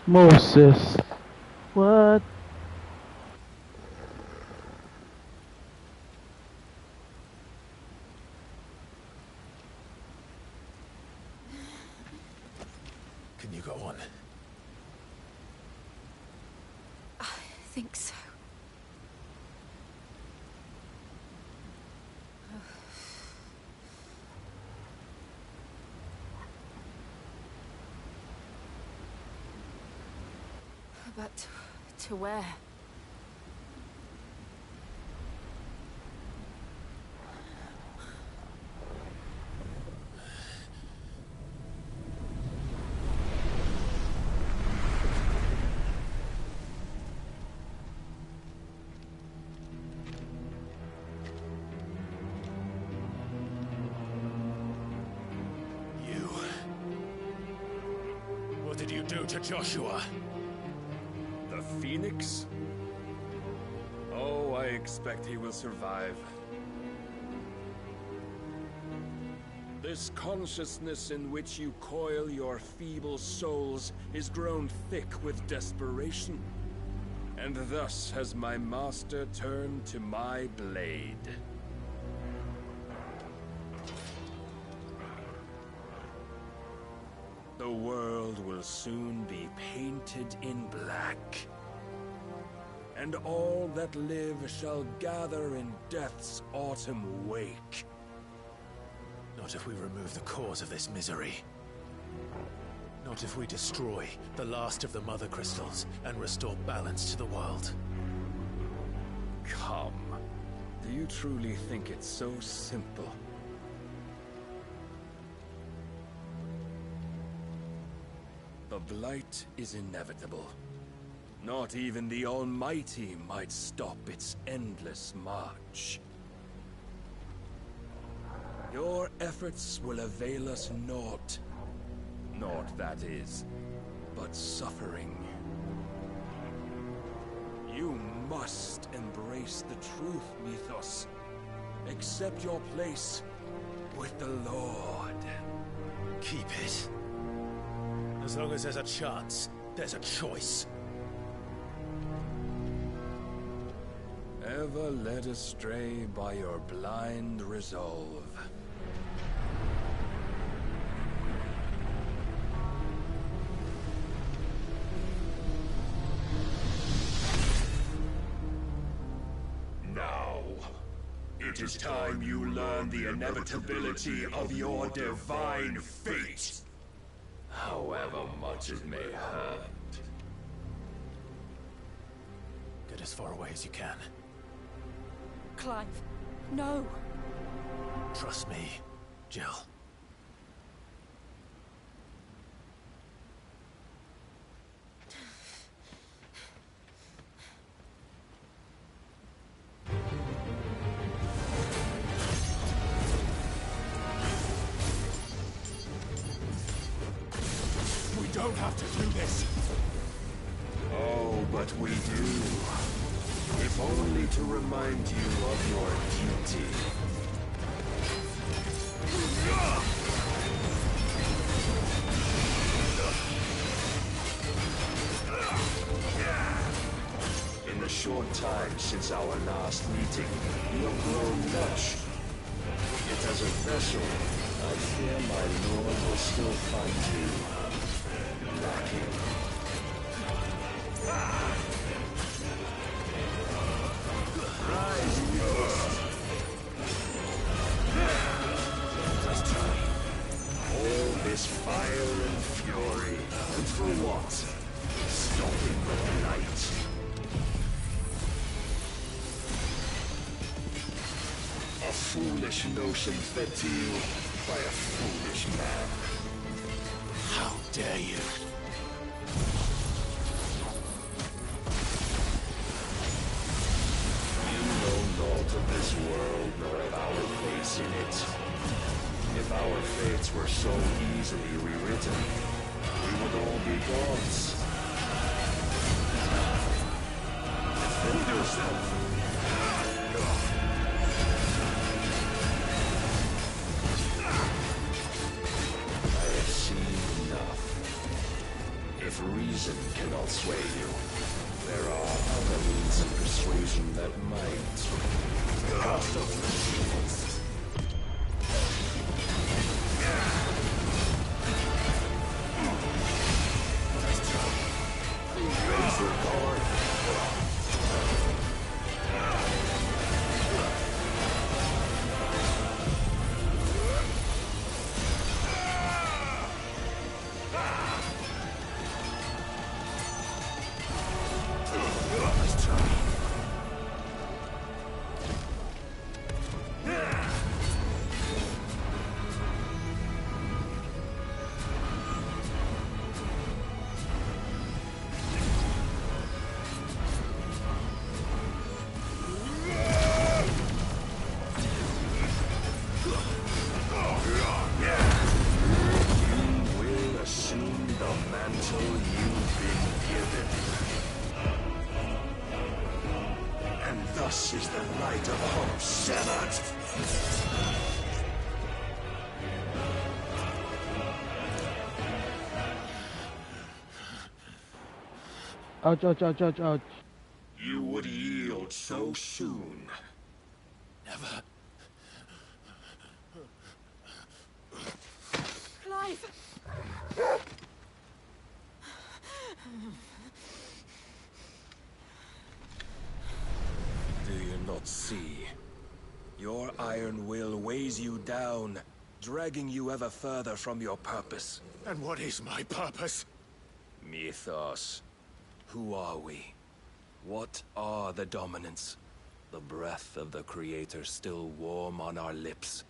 Moses. What? Can you go on? I think so. But to where? You... What did you do to Joshua? The Phoenix? Oh, I expect he will survive. This consciousness in which you coil your feeble souls is grown thick with desperation. And thus has my master turned to my blade. The world will soon be painted in black. And all that live shall gather in death's autumn wake. Not if we remove the cause of this misery. Not if we destroy the last of the Mother Crystals and restore balance to the world. Come. Do you truly think it's so simple? The Blight is inevitable. Not even the Almighty might stop its endless march. Your efforts will avail us naught. Naught, that is, but suffering. You must embrace the truth, Mythos. Accept your place with the Lord. Keep it. As long as there's a chance, there's a choice. never led astray by your blind resolve. Now, it is time you learn the inevitability of your divine fate, however much it may hurt. Get as far away as you can. Clive, no. Trust me, Jill. We don't have to do this. Oh, but we do. If only to remind you of your duty. In the short time since our last meeting, you have grown much. Yet as a vessel, I fear my lord will still find you lacking. Rise, Ghost! Let's try. All this fire and fury, and for what? Stopping the light. A foolish notion fed to you by a foolish man. How dare you? Of this world, nor of our place in it. If our fates were so easily rewritten, we would all be gods. Defend yourself. I have seen enough. If reason cannot sway you, there are other means of persuasion that might. Cast off the shields. Raise your guard. Let's try. Thus is the light of hope severed. Ouch, ouch, ouch, ouch, ouch. You would yield so soon. Never. Clive! Do you not see? Your iron will weighs you down, dragging you ever further from your purpose. And what is my purpose? Mythos. Who are we? What are the dominants? The breath of the Creator still warm on our lips.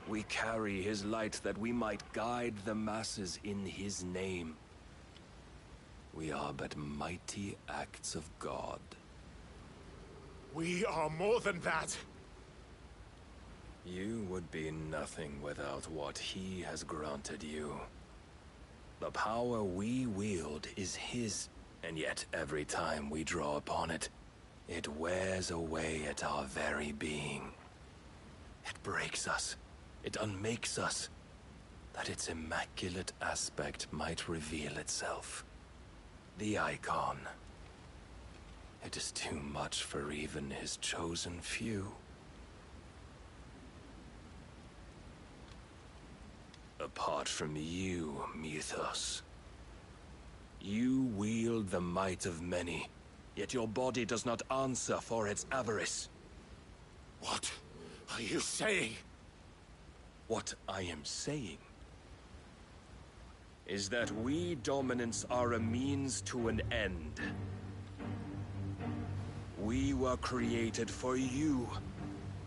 We carry his light that we might guide the masses in his name. We are but mighty acts of God. We are more than that. You would be nothing without what he has granted you. The power we wield is his, and yet every time we draw upon it, it wears away at our very being. It breaks us. It unmakes us, that its immaculate aspect might reveal itself. The icon. It is too much for even his chosen few. Apart from you, Mythos. You wield the might of many, yet your body does not answer for its avarice. What are you saying? What I am saying is that we dominants are a means to an end. We were created for you,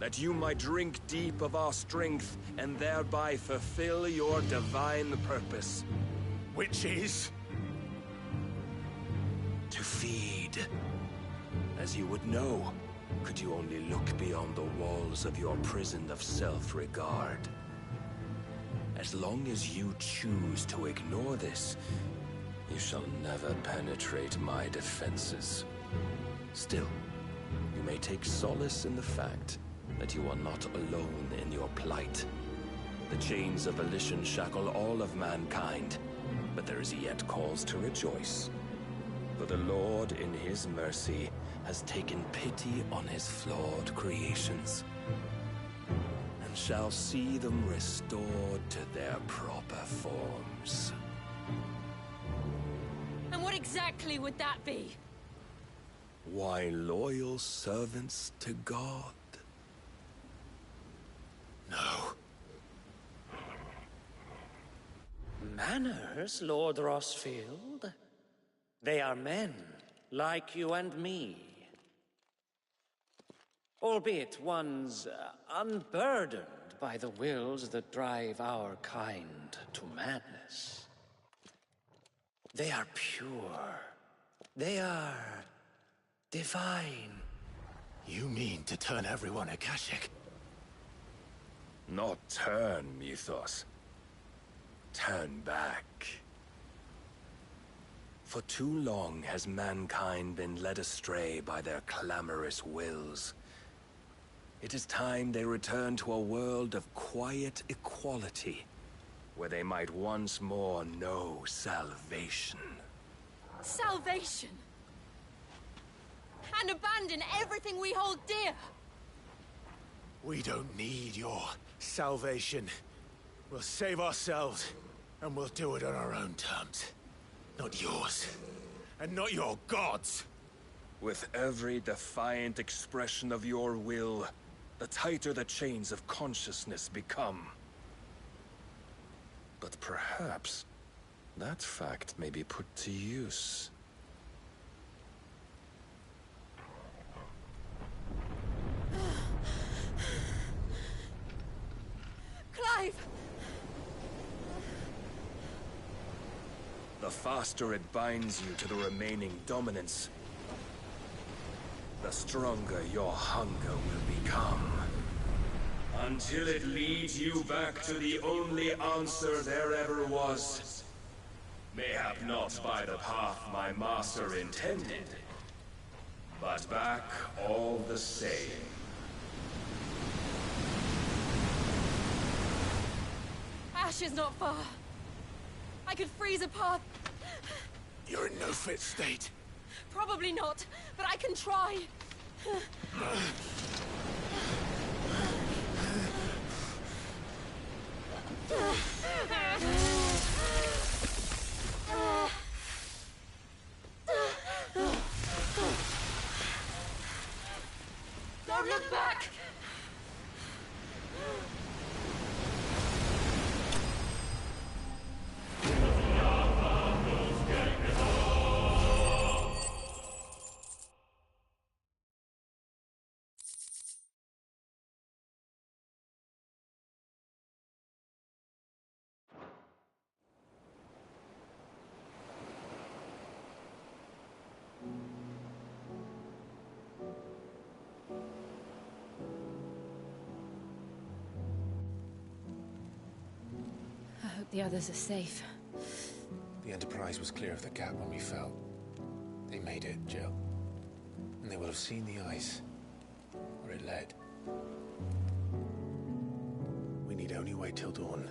that you might drink deep of our strength and thereby fulfill your divine purpose. Which is? To feed. As you would know, could you only look beyond the walls of your prison of self-regard. As long as you choose to ignore this, you shall never penetrate my defenses. Still, you may take solace in the fact that you are not alone in your plight. The chains of volition shackle all of mankind, but there is yet cause to rejoice. For the Lord, in his mercy, has taken pity on his flawed creations, and shall see them restored to their proper forms. And what exactly would that be? Why, loyal servants to God. No. Manners, Lord Rosfield? They are men, like you and me. Albeit ones unburdened by the wills that drive our kind to madness. They are pure. They are divine. You mean to turn everyone Akashic? Not turn, Mythos. Turn back. For too long has mankind been led astray by their clamorous wills. It is time they return to a world of quiet equality, where they might once more know salvation. Salvation? And abandon everything we hold dear? We don't need your salvation. We'll save ourselves, and we'll do it on our own terms. Not yours. And not your gods. With every defiant expression of your will, the tighter the chains of consciousness become. But perhaps that fact may be put to use. Clive! The faster it binds you to the remaining dominance, the stronger your hunger will become. Until it leads you back to the only answer there ever was. Mayhap not by the path my master intended, but back all the same. Ash is not far. I could freeze a path. You're in no fit state. Probably not, but I can try. Don't look back! I hope the others are safe. The Enterprise was clear of the gap when we fell. They made it, Jill. And they will have seen the ice, where it led. We need only wait till dawn.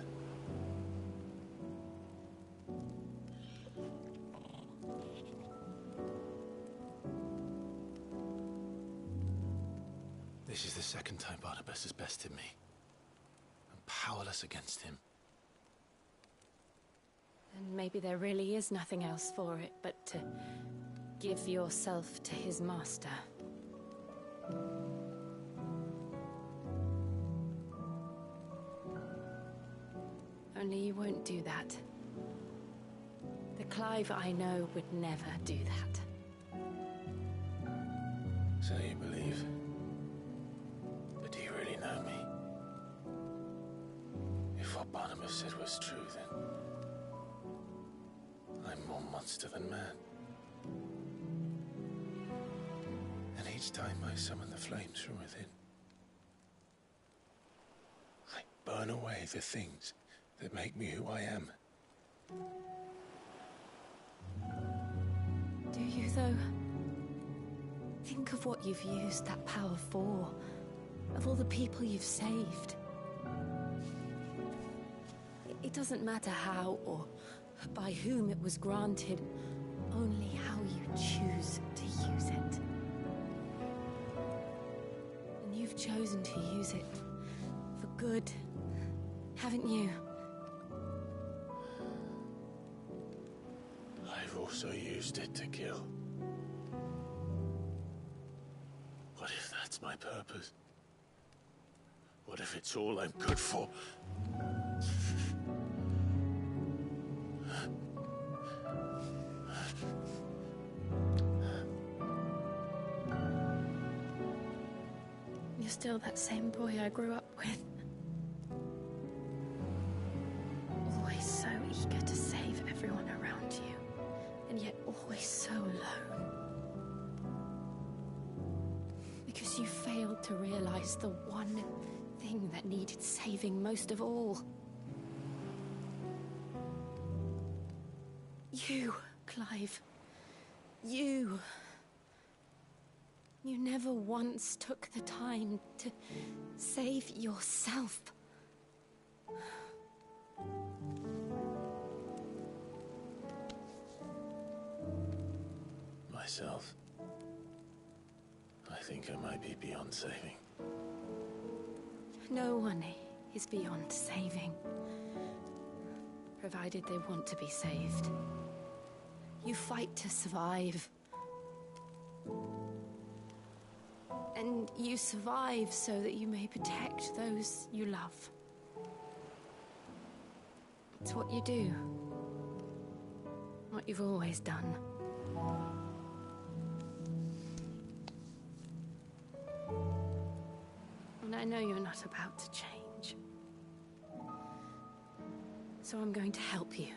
This is the second time Barnabas has bested me. I'm powerless against him. And maybe there really is nothing else for it but to give yourself to his master. Only you won't do that. The Clive I know would never do that. So you believe? But do you really know me? If what Barnabas said was true, then I'm more monster than man. And each time I summon the flames from within, I burn away the things that make me who I am. Do you, though? Think of what you've used that power for, of all the people you've saved. It doesn't matter how or by whom it was granted, only how you choose to use it. And you've chosen to use it for good, haven't you? I've also used it to kill. What if that's my purpose? What if it's all I'm good for? You're still that same boy I grew up with. Always so eager to save everyone around you, and yet always so alone. Because you failed to realize the one thing that needed saving most of all. You, Clive. You. You never once took the time to save yourself. Myself? I think I might be beyond saving. No one is beyond saving, provided they want to be saved. You fight to survive. And you survive so that you may protect those you love. It's what you do. What you've always done. And I know you're not about to change. So I'm going to help you.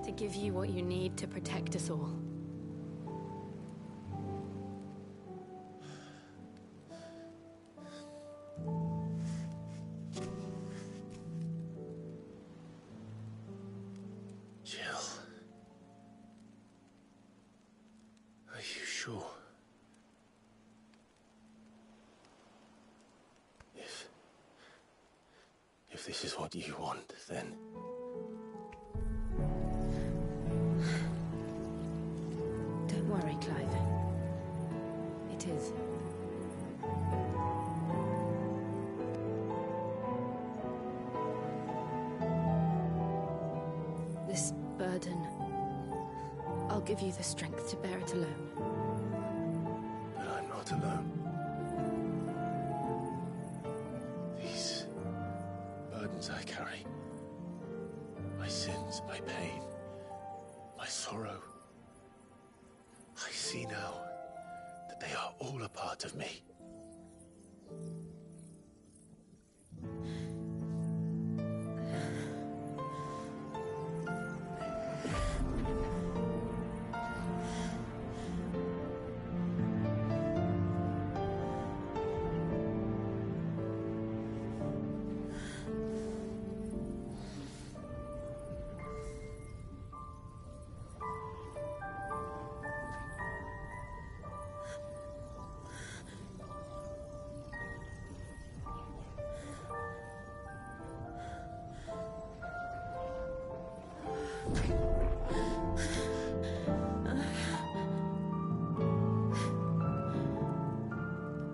To give you what you need to protect us all. If this is what you want, then... Don't worry, Clive. It is. This burden, I'll give you the strength to bear it alone. But I'm not alone. These burdens I carry, my sins, my pain, my sorrow, I see now that they are all a part of me.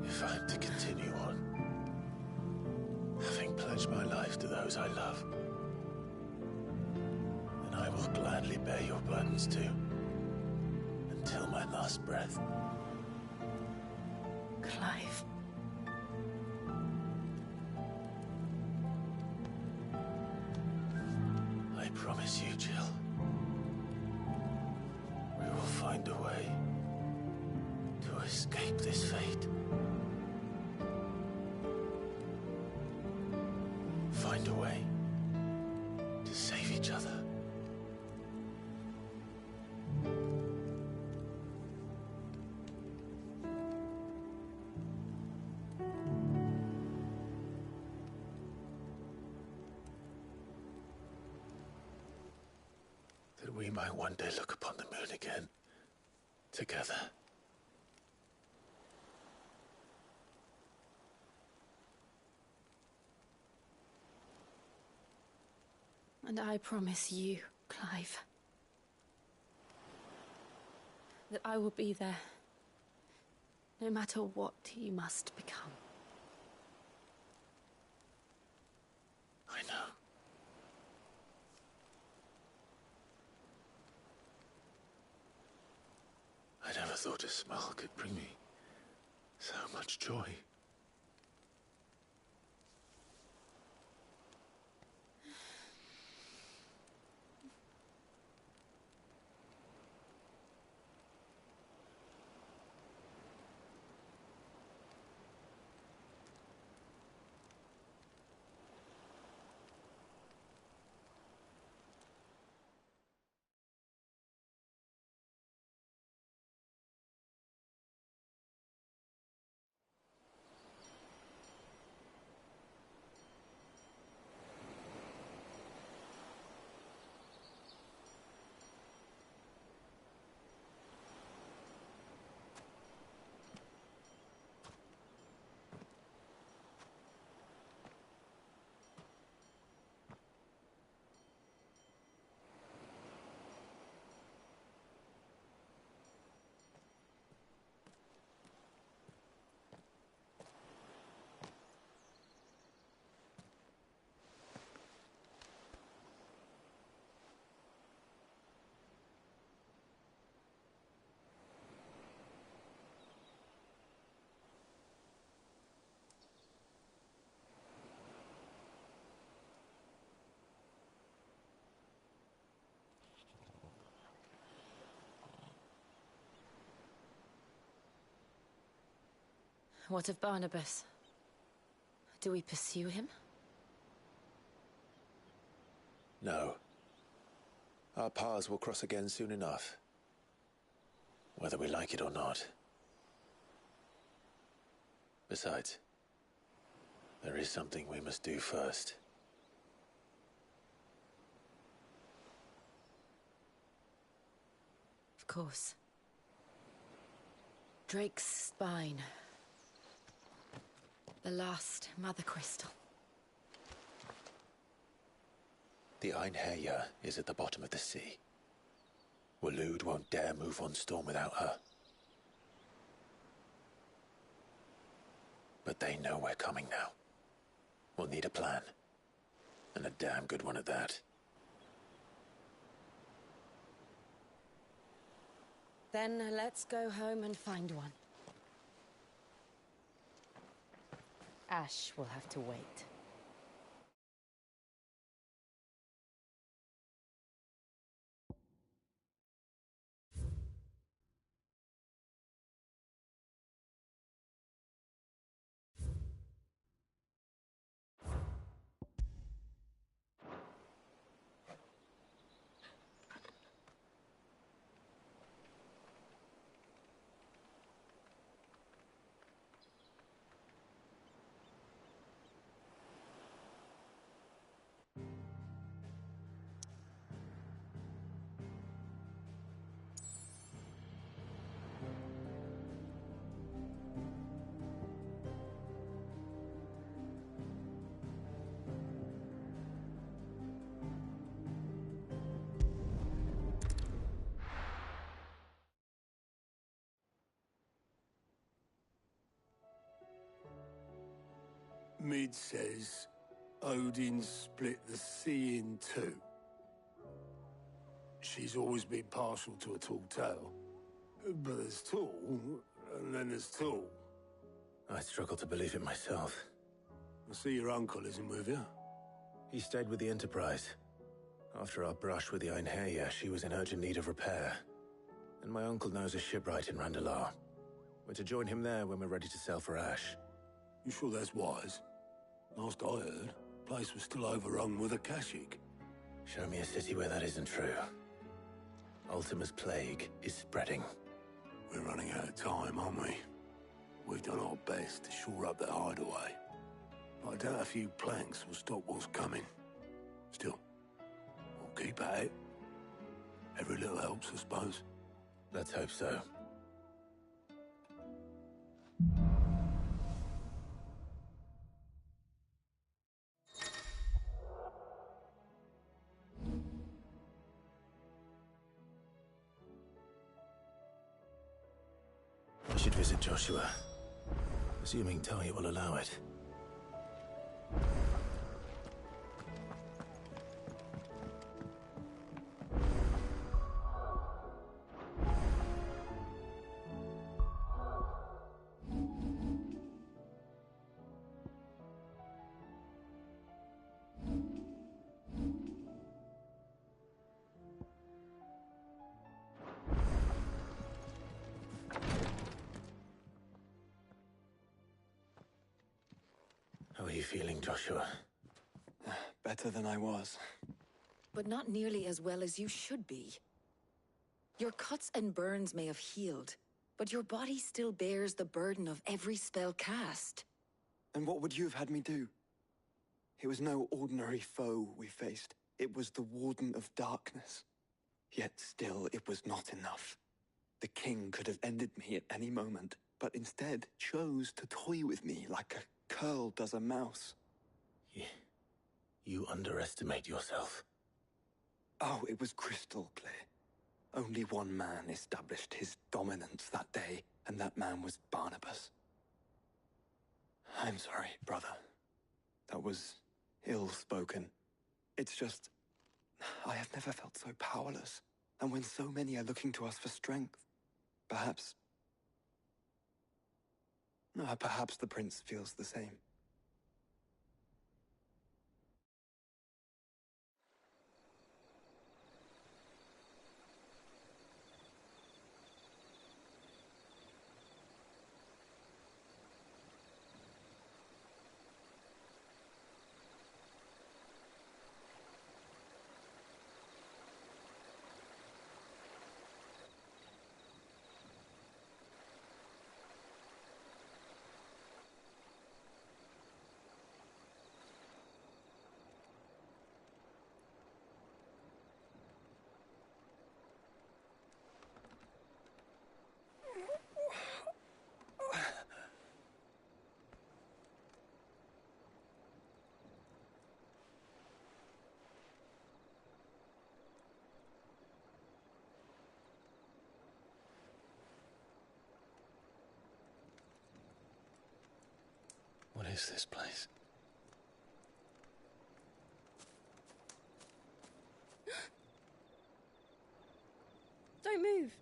If I those I love. And I will gladly bear your burdens too, until my last breath. Clive. I promise you, Jill. We will find a way to escape this fate. Find a way to save each other. That we might one day look upon the moon again, together. And I promise you, Clive, that I will be there, no matter what you must become. I know. I never thought a smile could bring me so much joy. What of Barnabas? Do we pursue him? No. Our paths will cross again soon enough. Whether we like it or not. Besides, there is something we must do first. Of course. Drake's spine. The last Mother Crystal. The Einherjar is at the bottom of the sea. Waloed won't dare move on Storm without her. But they know we're coming now. We'll need a plan. And a damn good one at that. Then let's go home and find one. Ash will have to wait. Mid says Odin split the sea in two. She's always been partial to a tall tale. But there's tall, and then there's tall. I struggle to believe it myself. I see your uncle isn't with you. He stayed with the Enterprise. After our brush with the Einherja, she was in urgent need of repair. And my uncle knows a shipwright in Randalar. We're to join him there when we're ready to sail for Ash. You sure that's wise? Last I heard, the place was still overrun with Akashic. Show me a city where that isn't true. Ultima's plague is spreading. We're running out of time, aren't we? We've done our best to shore up that hideaway. But I doubt a few planks will stop what's coming. Still, we'll keep at it. Every little helps, I suppose. Let's hope so. We should visit Joshua, assuming Talia will allow it. How are you feeling, Joshua? Better than I was. But not nearly as well as you should be. Your cuts and burns may have healed, but your body still bears the burden of every spell cast. And what would you have had me do? It was no ordinary foe we faced. It was the Warden of Darkness. Yet still, it was not enough. The king could have ended me at any moment, but instead chose to toy with me like a curl does a mouse. You underestimate yourself. Oh, it was crystal clear. Only one man established his dominance that day, and that man was Barnabas. I'm sorry, brother. That was ill-spoken. It's just, I have never felt so powerless. And when so many are looking to us for strength, perhaps the prince feels the same. What is this place? Don't move.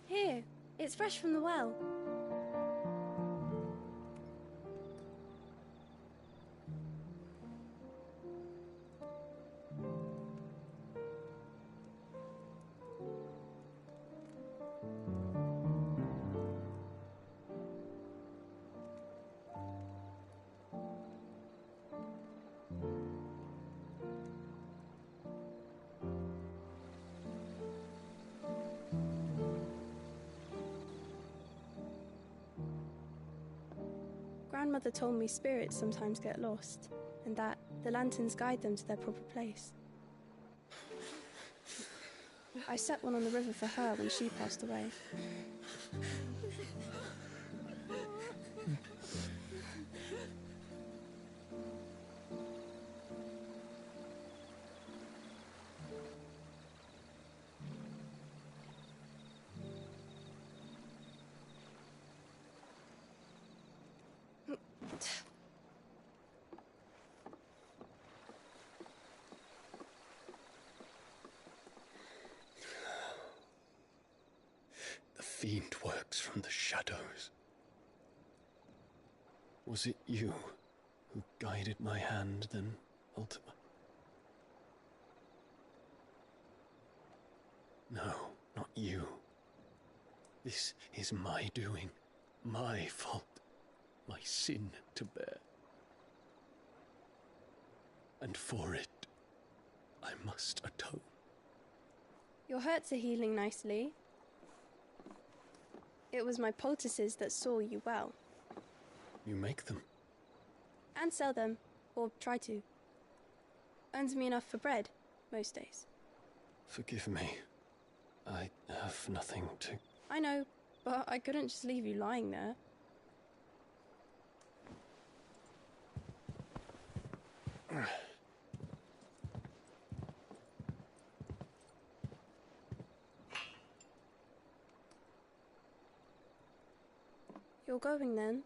Here, it's fresh from the well. Grandmother told me spirits sometimes get lost, and that The lanterns guide them to their proper place. I set one on the river for her when she passed away. The fiend works from the shadows. Was it you who guided my hand then, Ultima? No, not you. This is my doing, my fault, my sin to bear. And for it, I must atone. Your hurts are healing nicely. It was my poultices that saw you well. You make them? And sell them, or try to. Earns me enough for bread, most days. Forgive me. I have nothing to... I know, but I couldn't just leave you lying there. You're going then?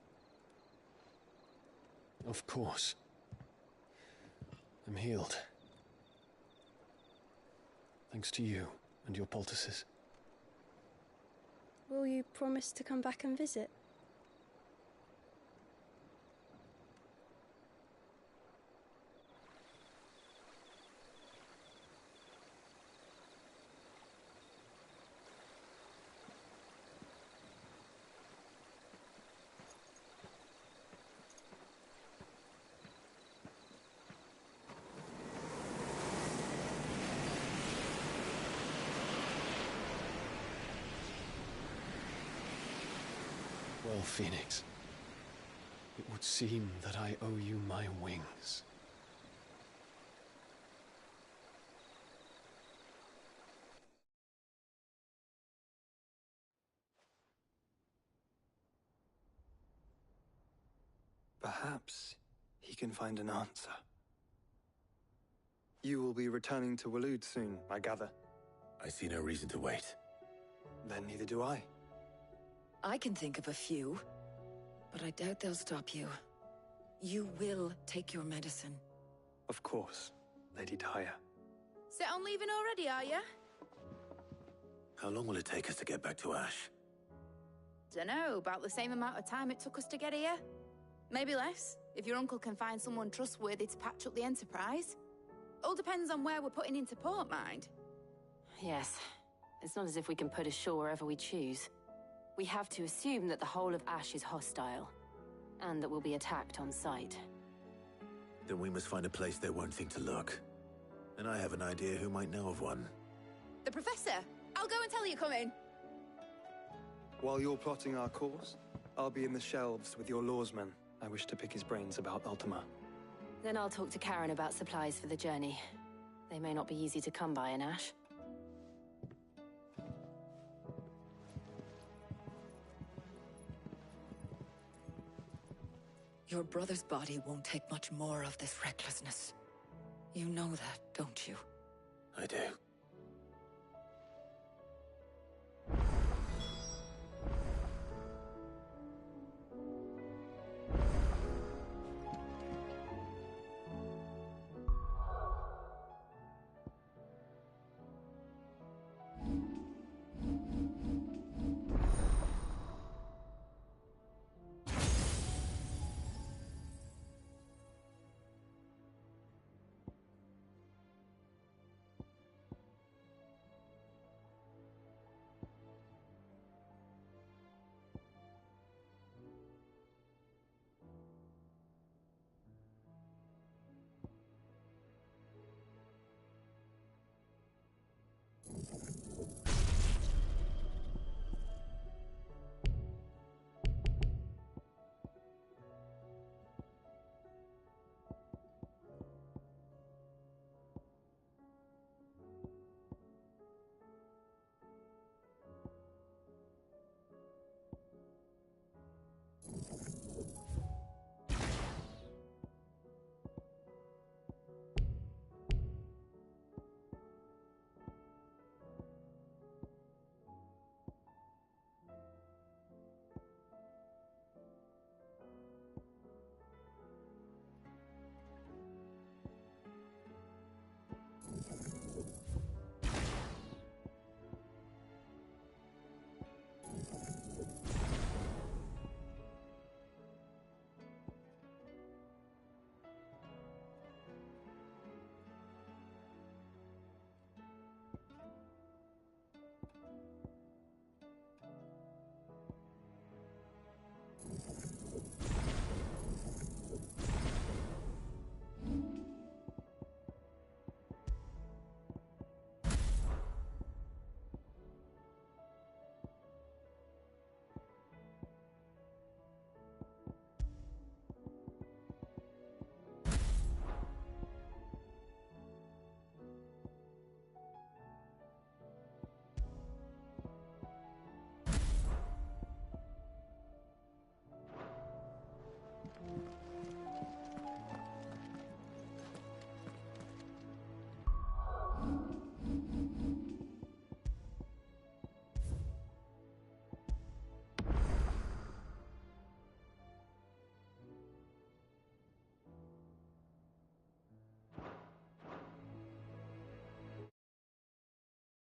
Of course. I'm healed. Thanks to you and your poultices. Will you promise to come back and visit? Well, Phoenix, it would seem that I owe you my wings. Perhaps he can find an answer. You will be returning to Waloed soon, I gather. I see no reason to wait. Then neither do I. I can think of a few, but I doubt they'll stop you. You will take your medicine. Of course, Lady Daya. Set on leaving already, are you? How long will it take us to get back to Ash? Dunno, about the same amount of time it took us to get here. Maybe less, if your uncle can find someone trustworthy to patch up the Enterprise. All depends on where we're putting into port, mind. Yes. It's not as if we can put ashore wherever we choose. We have to assume that the whole of Ash is hostile, and that we'll be attacked on sight. Then we must find a place they won't think to look. And I have an idea who might know of one. The Professor! I'll go and tell you coming. While you're plotting our course, I'll be in the shelves with your lawsman. I wish to pick his brains about Ultima. Then I'll talk to Karen about supplies for the journey. They may not be easy to come by in Ash. Your brother's body won't take much more of this recklessness. You know that, don't you? I do.